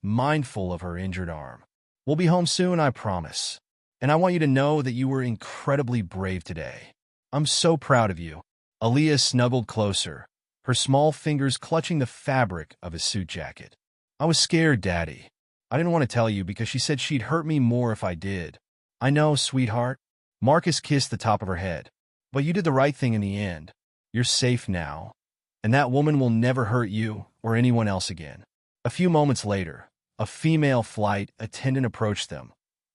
mindful of her injured arm. "We'll be home soon, I promise. And I want you to know that you were incredibly brave today. I'm so proud of you." Aaliyah snuggled closer, her small fingers clutching the fabric of his suit jacket. "I was scared, Daddy. I didn't want to tell you because she said she'd hurt me more if I did." "I know, sweetheart." Marcus kissed the top of her head. "But you did the right thing in the end. You're safe now, and that woman will never hurt you or anyone else again." A few moments later, a female flight attendant approached them,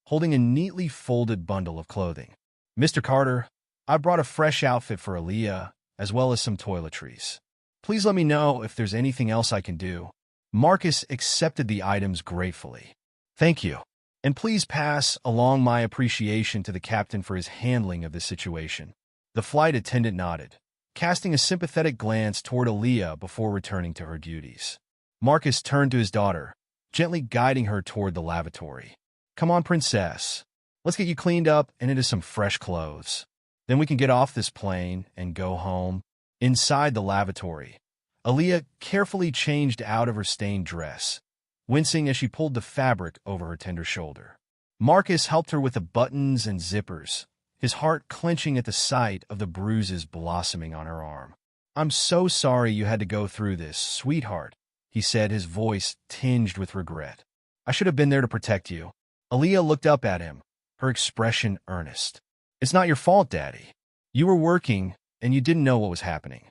holding a neatly folded bundle of clothing. "Mr. Carter, I brought a fresh outfit for Aaliyah, as well as some toiletries. Please let me know if there's anything else I can do. Marcus accepted the items gratefully. Thank you. And please pass along my appreciation to the captain for his handling of this situation. The flight attendant nodded, casting a sympathetic glance toward Aaliyah before returning to her duties. Marcus turned to his daughter, gently guiding her toward the lavatory. Come on, princess. Let's get you cleaned up and into some fresh clothes. Then we can get off this plane and go home. Inside the lavatory, Aaliyah carefully changed out of her stained dress, wincing as she pulled the fabric over her tender shoulder. Marcus helped her with the buttons and zippers, his heart clenching at the sight of the bruises blossoming on her arm. I'm so sorry you had to go through this, sweetheart, he said, his voice tinged with regret. I should have been there to protect you. Aaliyah looked up at him, her expression earnest. It's not your fault, Daddy. You were working, and you didn't know what was happening.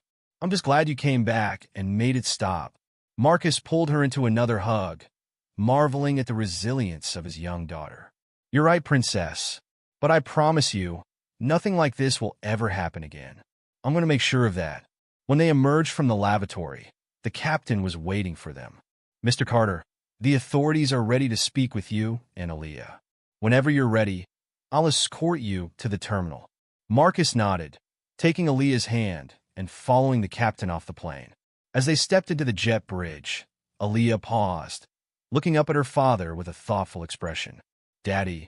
I'm just glad you came back and made it stop. Marcus pulled her into another hug, marveling at the resilience of his young daughter. You're right, princess, but I promise you, nothing like this will ever happen again. I'm going to make sure of that. When they emerged from the lavatory, the captain was waiting for them. Mr. Carter, the authorities are ready to speak with you and Aaliyah. Whenever you're ready, I'll escort you to the terminal. Marcus nodded, taking Aaliyah's hand and following the captain off the plane. As they stepped into the jet bridge, Aaliyah paused, looking up at her father with a thoughtful expression. Daddy,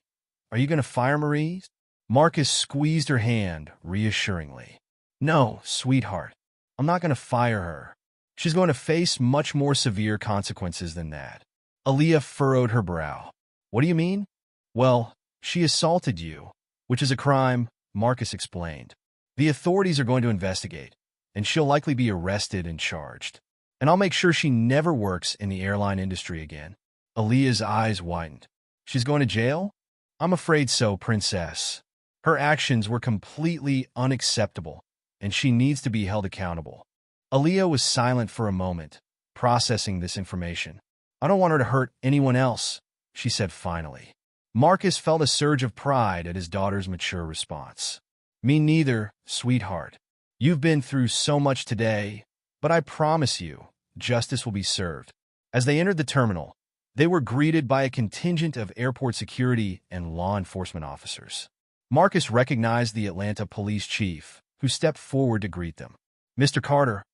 are you going to fire Marie? Marcus squeezed her hand reassuringly. No, sweetheart, I'm not going to fire her. She's going to face much more severe consequences than that. Aaliyah furrowed her brow. What do you mean? Well, she assaulted you, which is a crime, Marcus explained. The authorities are going to investigate, and she'll likely be arrested and charged. And I'll make sure she never works in the airline industry again. Aaliyah's eyes widened. She's going to jail? I'm afraid so, princess. Her actions were completely unacceptable, and she needs to be held accountable. Aaliyah was silent for a moment, processing this information. I don't want her to hurt anyone else, she said finally. Marcus felt a surge of pride at his daughter's mature response. Me neither, sweetheart. You've been through so much today, but I promise you, justice will be served. As they entered the terminal, they were greeted by a contingent of airport security and law enforcement officers. Marcus recognized the Atlanta police chief, who stepped forward to greet them. Mr. Carter,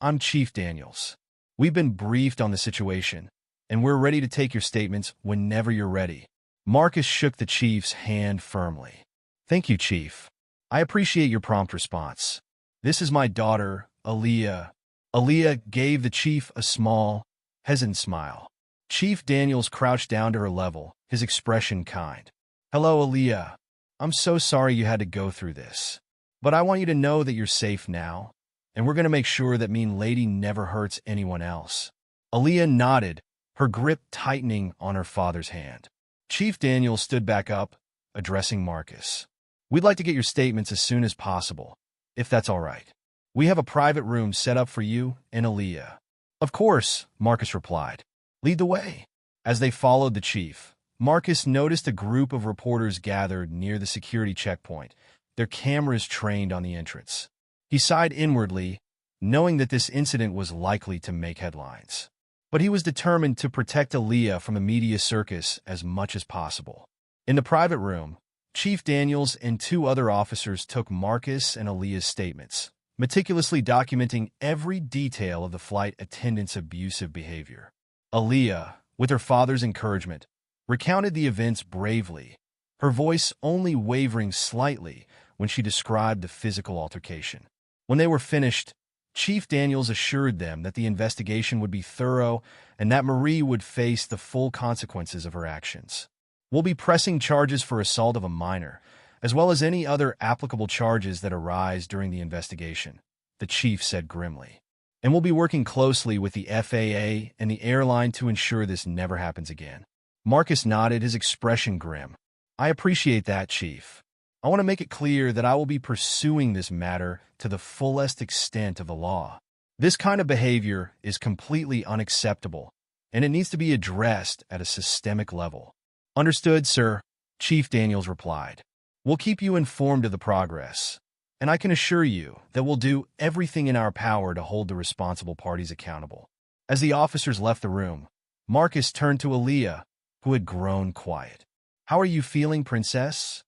I'm Chief Daniels. We've been briefed on the situation, and we're ready to take your statements whenever you're ready. Marcus shook the chief's hand firmly. Thank you, Chief. I appreciate your prompt response. This is my daughter, Aaliyah. Aaliyah gave the chief a small, hesitant smile. Chief Daniels crouched down to her level, his expression kind. Hello, Aaliyah. I'm so sorry you had to go through this. But I want you to know that you're safe now, and we're going to make sure that mean lady never hurts anyone else. Aaliyah nodded, her grip tightening on her father's hand. Chief Daniels stood back up, addressing Marcus. We'd like to get your statements as soon as possible, if that's all right. We have a private room set up for you and Aaliyah. Of course, Marcus replied. Lead the way. As they followed the chief, Marcus noticed a group of reporters gathered near the security checkpoint, their cameras trained on the entrance. He sighed inwardly, knowing that this incident was likely to make headlines. But he was determined to protect Aaliyah from a media circus as much as possible. In the private room, Chief Daniels and two other officers took Marcus and Aaliyah's statements, meticulously documenting every detail of the flight attendant's abusive behavior. Aaliyah, with her father's encouragement, recounted the events bravely, her voice only wavering slightly when she described the physical altercation. When they were finished, Chief Daniels assured them that the investigation would be thorough and that Marie would face the full consequences of her actions. We'll be pressing charges for assault of a minor, as well as any other applicable charges that arise during the investigation, the chief said grimly. And we'll be working closely with the FAA and the airline to ensure this never happens again. Marcus nodded, his expression grim. I appreciate that, Chief. I want to make it clear that I will be pursuing this matter to the fullest extent of the law. This kind of behavior is completely unacceptable, and it needs to be addressed at a systemic level. Understood, sir, Chief Daniels replied. We'll keep you informed of the progress. and I can assure you that we'll do everything in our power to hold the responsible parties accountable." As the officers left the room, Marcus turned to Aaliyah, who had grown quiet. "How are you feeling, princess?"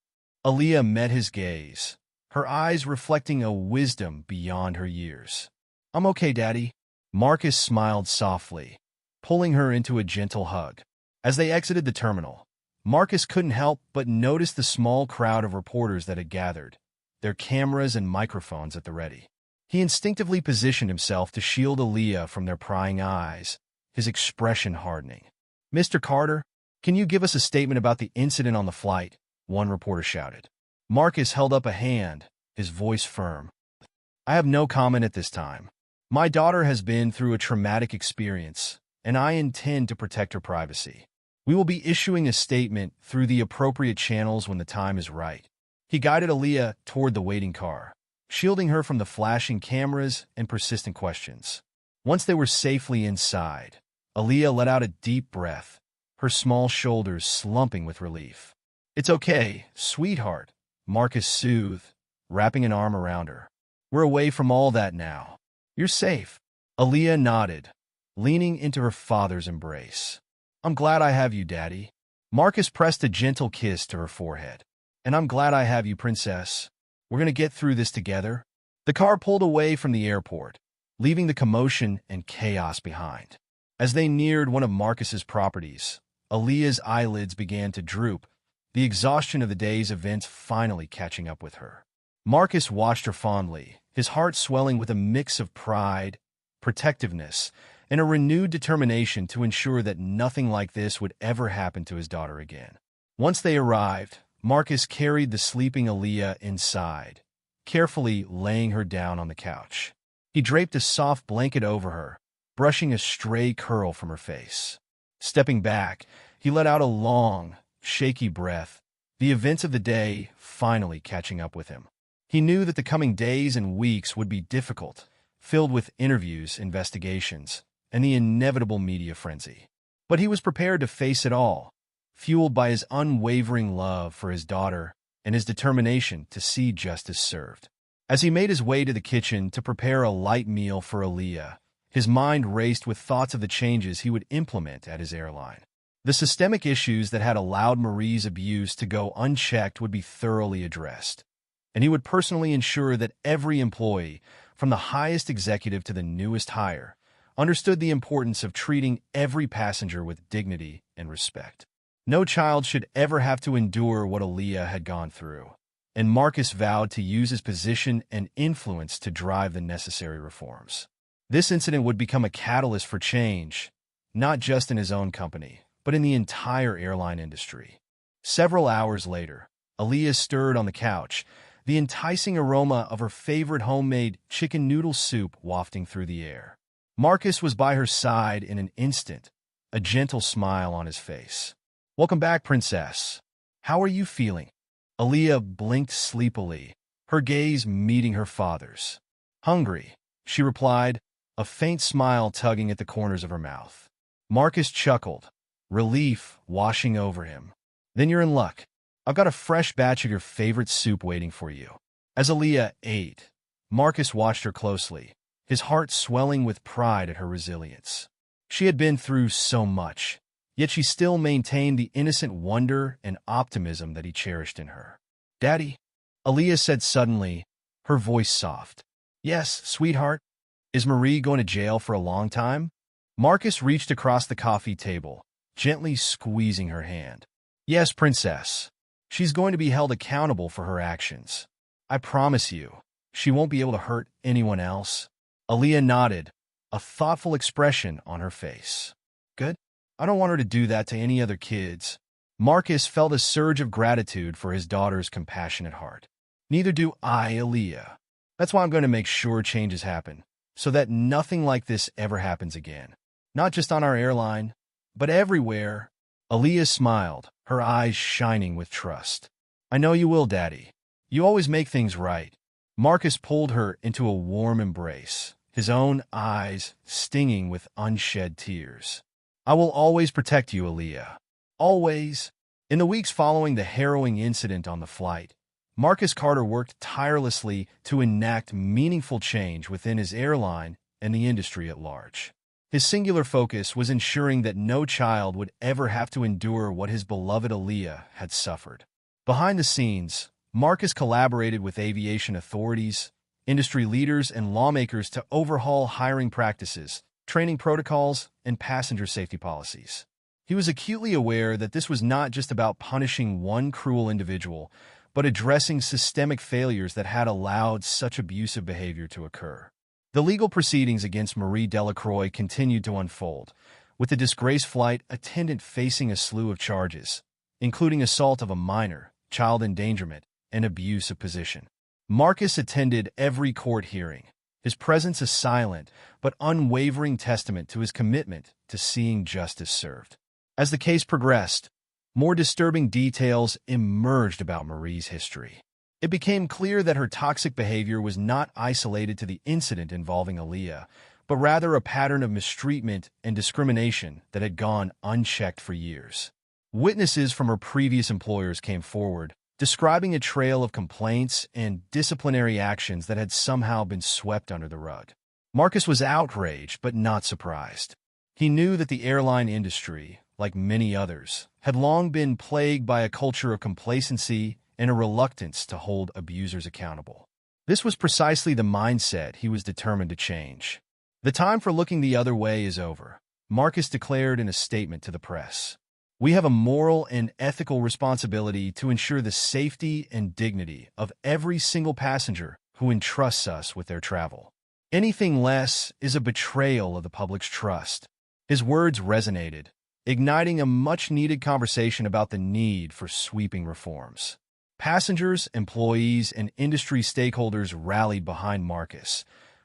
Aaliyah met his gaze, her eyes reflecting a wisdom beyond her years. "I'm okay, Daddy." Marcus smiled softly, pulling her into a gentle hug. As they exited the terminal, Marcus couldn't help but notice the small crowd of reporters that had gathered, their cameras and microphones at the ready. He instinctively positioned himself to shield Aaliyah from their prying eyes, his expression hardening. "Mr. Carter, can you give us a statement about the incident on the flight?" one reporter shouted. Marcus held up a hand, his voice firm. "I have no comment at this time. My daughter has been through a traumatic experience, and I intend to protect her privacy. We will be issuing a statement through the appropriate channels when the time is right." He guided Aaliyah toward the waiting car, shielding her from the flashing cameras and persistent questions. Once they were safely inside, Aaliyah let out a deep breath, her small shoulders slumping with relief. "It's okay, sweetheart," Marcus soothed, wrapping an arm around her. "We're away from all that now. You're safe." Aaliyah nodded, leaning into her father's embrace. "I'm glad I have you, Daddy." Marcus pressed a gentle kiss to her forehead. "And I'm glad I have you, Princess. We're going to get through this together." The car pulled away from the airport, leaving the commotion and chaos behind. As they neared one of Marcus's properties, Aaliyah's eyelids began to droop, the exhaustion of the day's events finally catching up with her. Marcus watched her fondly, his heart swelling with a mix of pride, protectiveness, and a renewed determination to ensure that nothing like this would ever happen to his daughter again. Once they arrived, Marcus carried the sleeping Aaliyah inside, carefully laying her down on the couch. He draped a soft blanket over her, brushing a stray curl from her face. Stepping back, he let out a long, shaky breath, the events of the day finally catching up with him. He knew that the coming days and weeks would be difficult, filled with interviews, investigations, and the inevitable media frenzy. But he was prepared to face it all, fueled by his unwavering love for his daughter and his determination to see justice served. As he made his way to the kitchen to prepare a light meal for Aaliyah, his mind raced with thoughts of the changes he would implement at his airline. The systemic issues that had allowed Marie's abuse to go unchecked would be thoroughly addressed, and he would personally ensure that every employee, from the highest executive to the newest hire, understood the importance of treating every passenger with dignity and respect. No child should ever have to endure what Aaliyah had gone through, and Marcus vowed to use his position and influence to drive the necessary reforms. This incident would become a catalyst for change, not just in his own company, but in the entire airline industry. Several hours later, Aaliyah stirred on the couch, the enticing aroma of her favorite homemade chicken noodle soup wafting through the air. Marcus was by her side in an instant, a gentle smile on his face. "Welcome back, Princess. How are you feeling?" Aaliyah blinked sleepily, her gaze meeting her father's. "Hungry," she replied, a faint smile tugging at the corners of her mouth. Marcus chuckled, relief washing over him. "Then you're in luck. I've got a fresh batch of your favorite soup waiting for you." As Aaliyah ate, Marcus watched her closely, his heart swelling with pride at her resilience. She had been through so much, yet she still maintained the innocent wonder and optimism that he cherished in her. "Daddy," Aaliyah said suddenly, her voice soft. "Yes, sweetheart. Is Marie going to jail for a long time?" Marcus reached across the coffee table, gently squeezing her hand. "Yes, Princess. She's going to be held accountable for her actions. I promise you, she won't be able to hurt anyone else." Aaliyah nodded, a thoughtful expression on her face. "Good. I don't want her to do that to any other kids." Marcus felt a surge of gratitude for his daughter's compassionate heart. "Neither do I, Aaliyah. That's why I'm going to make sure changes happen, so that nothing like this ever happens again. Not just on our airline, but everywhere." Aaliyah smiled, her eyes shining with trust. "I know you will, Daddy. You always make things right." Marcus pulled her into a warm embrace, his own eyes stinging with unshed tears. "I will always protect you, Aaliyah. Always." In the weeks following the harrowing incident on the flight, Marcus Carter worked tirelessly to enact meaningful change within his airline and the industry at large. His singular focus was ensuring that no child would ever have to endure what his beloved Aaliyah had suffered. Behind the scenes, Marcus collaborated with aviation authorities, industry leaders, and lawmakers to overhaul hiring practices, training protocols, and passenger safety policies. He was acutely aware that this was not just about punishing one cruel individual, but addressing systemic failures that had allowed such abusive behavior to occur. The legal proceedings against Marie Delacroix continued to unfold, with the disgraced flight attendant facing a slew of charges, including assault of a minor, child endangerment, and abuse of position. Marcus attended every court hearing, his presence a silent but unwavering testament to his commitment to seeing justice served. As the case progressed, more disturbing details emerged about Marie's history. It became clear that her toxic behavior was not isolated to the incident involving Aaliyah, but rather a pattern of mistreatment and discrimination that had gone unchecked for years. Witnesses from her previous employers came forward, describing a trail of complaints and disciplinary actions that had somehow been swept under the rug. Marcus was outraged but not surprised. He knew that the airline industry, like many others, had long been plagued by a culture of complacency and a reluctance to hold abusers accountable. This was precisely the mindset he was determined to change. "The time for looking the other way is over," Marcus declared in a statement to the press. "We have a moral and ethical responsibility to ensure the safety and dignity of every single passenger who entrusts us with their travel. Anything less is a betrayal of the public's trust." His words resonated, igniting a much-needed conversation about the need for sweeping reforms. Passengers, employees, and industry stakeholders rallied behind Marcus,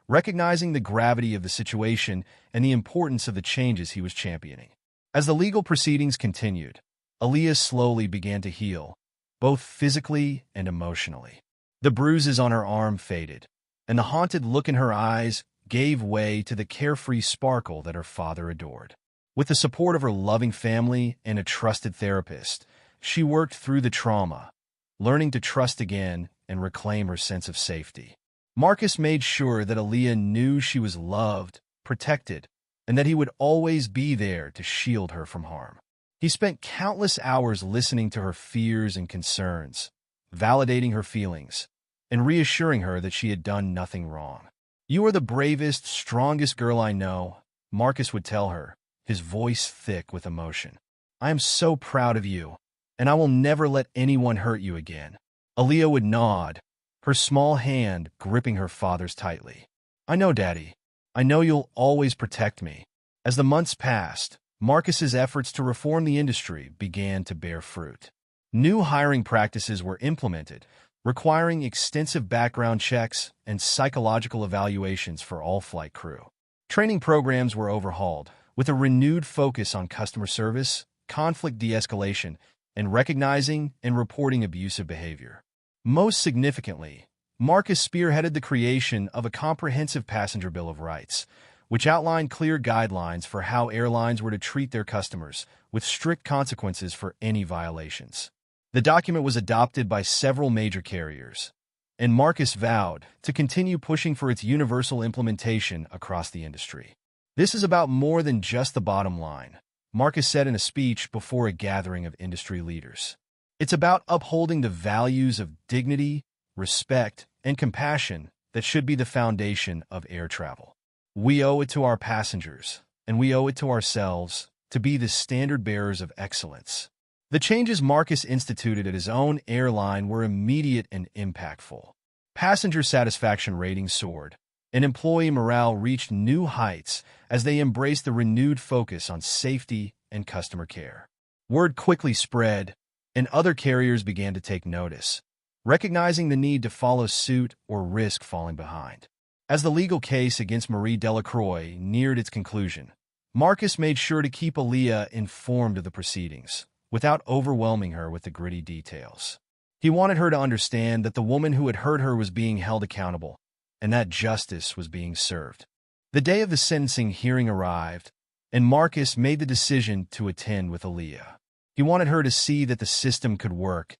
recognizing the gravity of the situation and the importance of the changes he was championing. As the legal proceedings continued, Aaliyah slowly began to heal, both physically and emotionally. The bruises on her arm faded, and the haunted look in her eyes gave way to the carefree sparkle that her father adored. With the support of her loving family and a trusted therapist, she worked through the trauma, learning to trust again and reclaim her sense of safety. Marcus made sure that Aaliyah knew she was loved, protected, and that he would always be there to shield her from harm. He spent countless hours listening to her fears and concerns, validating her feelings, and reassuring her that she had done nothing wrong. "You are the bravest, strongest girl I know," Marcus would tell her, his voice thick with emotion. "I am so proud of you, and I will never let anyone hurt you again." Aaliyah would nod, her small hand gripping her father's tightly. "I know, Daddy. I know you'll always protect me." As the months passed, Marcus's efforts to reform the industry began to bear fruit. New hiring practices were implemented, requiring extensive background checks and psychological evaluations for all flight crew. Training programs were overhauled, with a renewed focus on customer service, conflict de-escalation, and recognizing and reporting abusive behavior. Most significantly, Marcus spearheaded the creation of a comprehensive passenger bill of rights, which outlined clear guidelines for how airlines were to treat their customers, with strict consequences for any violations. The document was adopted by several major carriers, and Marcus vowed to continue pushing for its universal implementation across the industry. "This is about more than just the bottom line," Marcus said in a speech before a gathering of industry leaders. "It's about upholding the values of dignity, respect, and compassion that should be the foundation of air travel. We owe it to our passengers, and we owe it to ourselves, to be the standard bearers of excellence." The changes Marcus instituted at his own airline were immediate and impactful. Passenger satisfaction ratings soared, and employee morale reached new heights as they embraced the renewed focus on safety and customer care. Word quickly spread, and other carriers began to take notice, recognizing the need to follow suit or risk falling behind. As the legal case against Marie Delacroix neared its conclusion, Marcus made sure to keep Aaliyah informed of the proceedings, without overwhelming her with the gritty details. He wanted her to understand that the woman who had hurt her was being held accountable, and that justice was being served. The day of the sentencing hearing arrived, and Marcus made the decision to attend with Aaliyah. He wanted her to see that the system could work,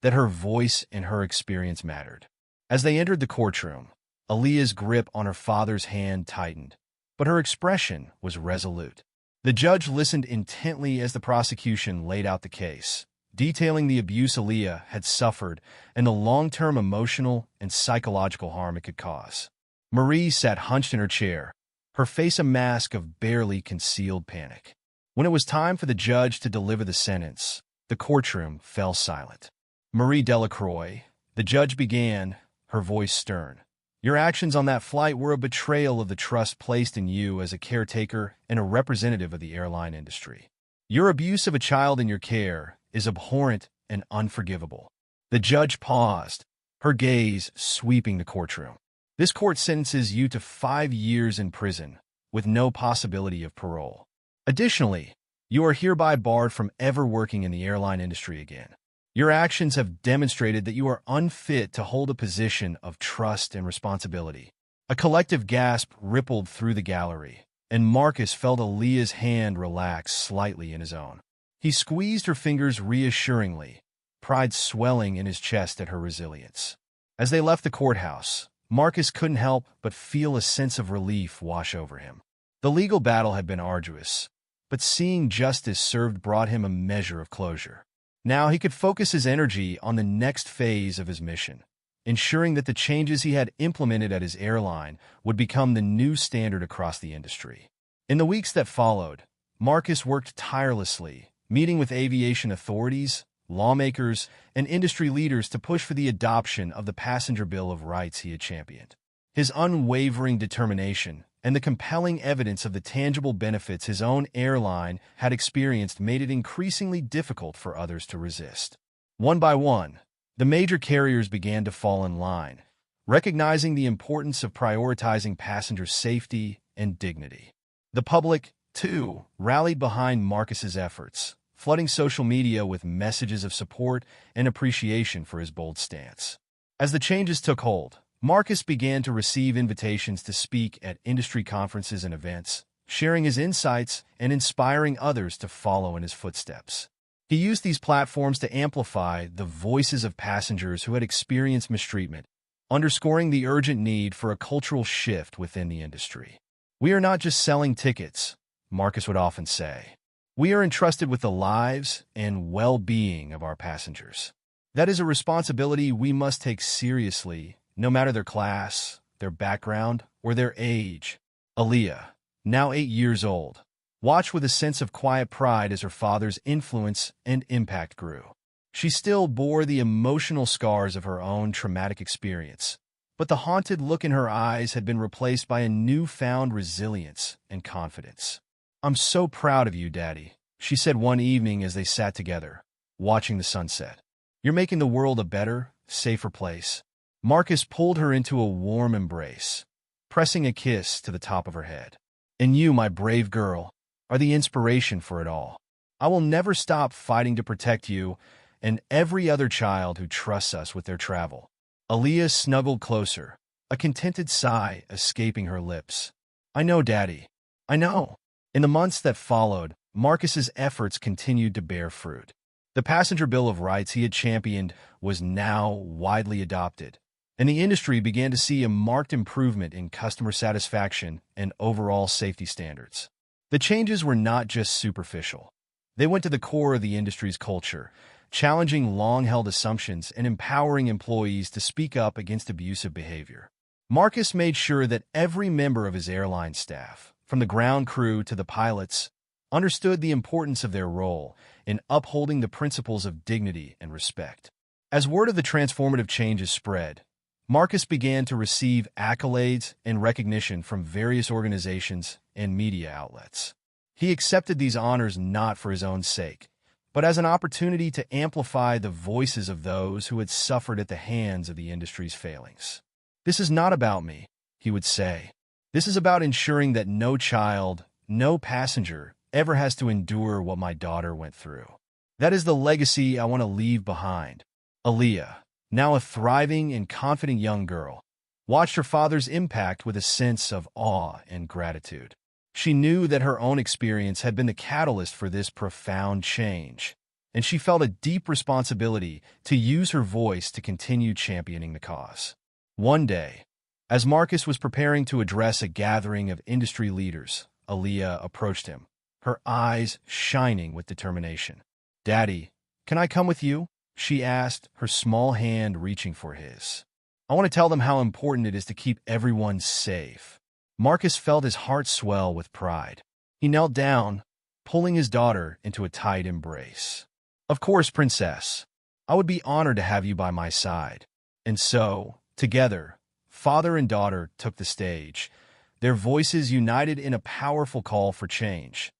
that her voice and her experience mattered. As they entered the courtroom, Aaliyah's grip on her father's hand tightened, but her expression was resolute. The judge listened intently as the prosecution laid out the case, detailing the abuse Aaliyah had suffered and the long-term emotional and psychological harm it could cause. Marie sat hunched in her chair, her face a mask of barely concealed panic. When it was time for the judge to deliver the sentence, the courtroom fell silent. Marie Delacroix, the judge began, her voice stern. Your actions on that flight were a betrayal of the trust placed in you as a caretaker and a representative of the airline industry. Your abuse of a child in your care is abhorrent and unforgivable. The judge paused, her gaze sweeping the courtroom. This court sentences you to 5 years in prison, with no possibility of parole. Additionally, you are hereby barred from ever working in the airline industry again. Your actions have demonstrated that you are unfit to hold a position of trust and responsibility. A collective gasp rippled through the gallery, and Marcus felt Aaliyah's hand relax slightly in his own. He squeezed her fingers reassuringly, pride swelling in his chest at her resilience. As they left the courthouse, Marcus couldn't help but feel a sense of relief wash over him. The legal battle had been arduous, but seeing justice served brought him a measure of closure. Now he could focus his energy on the next phase of his mission, ensuring that the changes he had implemented at his airline would become the new standard across the industry. In the weeks that followed, Marcus worked tirelessly, meeting with aviation authorities, lawmakers, and industry leaders to push for the adoption of the passenger Bill of Rights he had championed. His unwavering determination and the compelling evidence of the tangible benefits his own airline had experienced made it increasingly difficult for others to resist. One by one, the major carriers began to fall in line, recognizing the importance of prioritizing passenger safety and dignity. The public, too, rallied behind Marcus's efforts, flooding social media with messages of support and appreciation for his bold stance. As the changes took hold, Marcus began to receive invitations to speak at industry conferences and events, sharing his insights and inspiring others to follow in his footsteps. He used these platforms to amplify the voices of passengers who had experienced mistreatment, underscoring the urgent need for a cultural shift within the industry. We are not just selling tickets, Marcus would often say. We are entrusted with the lives and well-being of our passengers. That is a responsibility we must take seriously, no matter their class, their background, or their age. Aaliyah, now 8 years old, watched with a sense of quiet pride as her father's influence and impact grew. She still bore the emotional scars of her own traumatic experience, but the haunted look in her eyes had been replaced by a newfound resilience and confidence. "I'm so proud of you, Daddy," she said one evening as they sat together, watching the sunset. "You're making the world a better, safer place." Marcus pulled her into a warm embrace, pressing a kiss to the top of her head. "And you, my brave girl, are the inspiration for it all. I will never stop fighting to protect you and every other child who trusts us with their travel." Aaliyah snuggled closer, a contented sigh escaping her lips. "I know, Daddy. I know." In the months that followed, Marcus's efforts continued to bear fruit. The passenger Bill of Rights he had championed was now widely adopted, and the industry began to see a marked improvement in customer satisfaction and overall safety standards. The changes were not just superficial. They went to the core of the industry's culture, challenging long-held assumptions and empowering employees to speak up against abusive behavior. Marcus made sure that every member of his airline staff, from the ground crew to the pilots, understood the importance of their role in upholding the principles of dignity and respect. As word of the transformative changes spread, Marcus began to receive accolades and recognition from various organizations and media outlets. He accepted these honors not for his own sake, but as an opportunity to amplify the voices of those who had suffered at the hands of the industry's failings. "This is not about me," he would say. "This is about ensuring that no child, no passenger, ever has to endure what my daughter went through. That is the legacy I want to leave behind." Aaliyah, now a thriving and confident young girl, watched her father's impact with a sense of awe and gratitude. She knew that her own experience had been the catalyst for this profound change, and she felt a deep responsibility to use her voice to continue championing the cause. One day, as Marcus was preparing to address a gathering of industry leaders, Aaliyah approached him, her eyes shining with determination. "Daddy, can I come with you?" she asked, her small hand reaching for his. "I want to tell them how important it is to keep everyone safe." Marcus felt his heart swell with pride. He knelt down, pulling his daughter into a tight embrace. "Of course, Princess. I would be honored to have you by my side." And so, together, father and daughter took the stage, their voices united in a powerful call for change.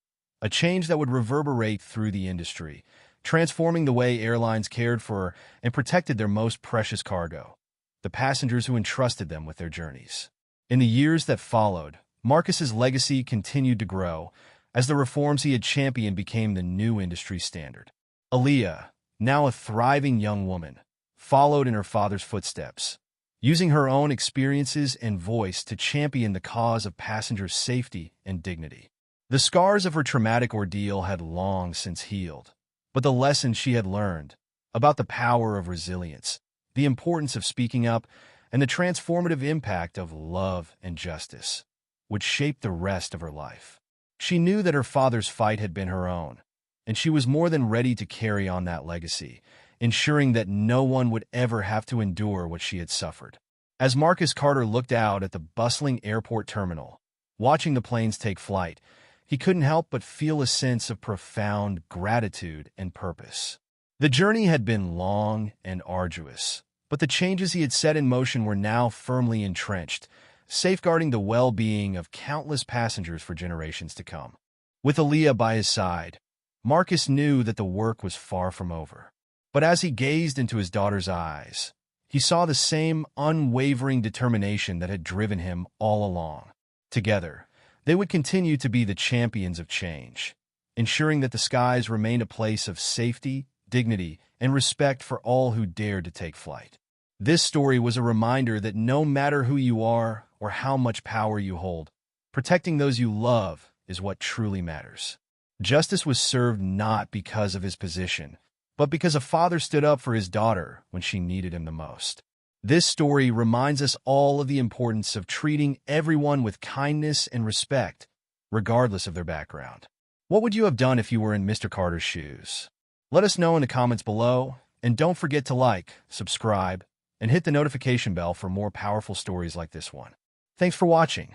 A change that would reverberate through the industry, transforming the way airlines cared for and protected their most precious cargo, the passengers who entrusted them with their journeys. In the years that followed, Marcus's legacy continued to grow as the reforms he had championed became the new industry standard. Aaliyah, now a thriving young woman, followed in her father's footsteps, using her own experiences and voice to champion the cause of passengers' safety and dignity. The scars of her traumatic ordeal had long since healed, but the lessons she had learned about the power of resilience, the importance of speaking up, and the transformative impact of love and justice would shape the rest of her life. She knew that her father's fight had been her own, and she was more than ready to carry on that legacy, ensuring that no one would ever have to endure what she had suffered. As Marcus Carter looked out at the bustling airport terminal, watching the planes take flight, he couldn't help but feel a sense of profound gratitude and purpose. The journey had been long and arduous, but the changes he had set in motion were now firmly entrenched, safeguarding the well-being of countless passengers for generations to come. With Aaliyah by his side, Marcus knew that the work was far from over. But as he gazed into his daughter's eyes, he saw the same unwavering determination that had driven him all along. Together, they would continue to be the champions of change, ensuring that the skies remained a place of safety, dignity, and respect for all who dared to take flight. This story was a reminder that no matter who you are or how much power you hold, protecting those you love is what truly matters. Justice was served not because of his position, but because a father stood up for his daughter when she needed him the most. This story reminds us all of the importance of treating everyone with kindness and respect, regardless of their background. What would you have done if you were in Mr. Carter's shoes? Let us know in the comments below, and don't forget to like, subscribe, and hit the notification bell for more powerful stories like this one. Thanks for watching.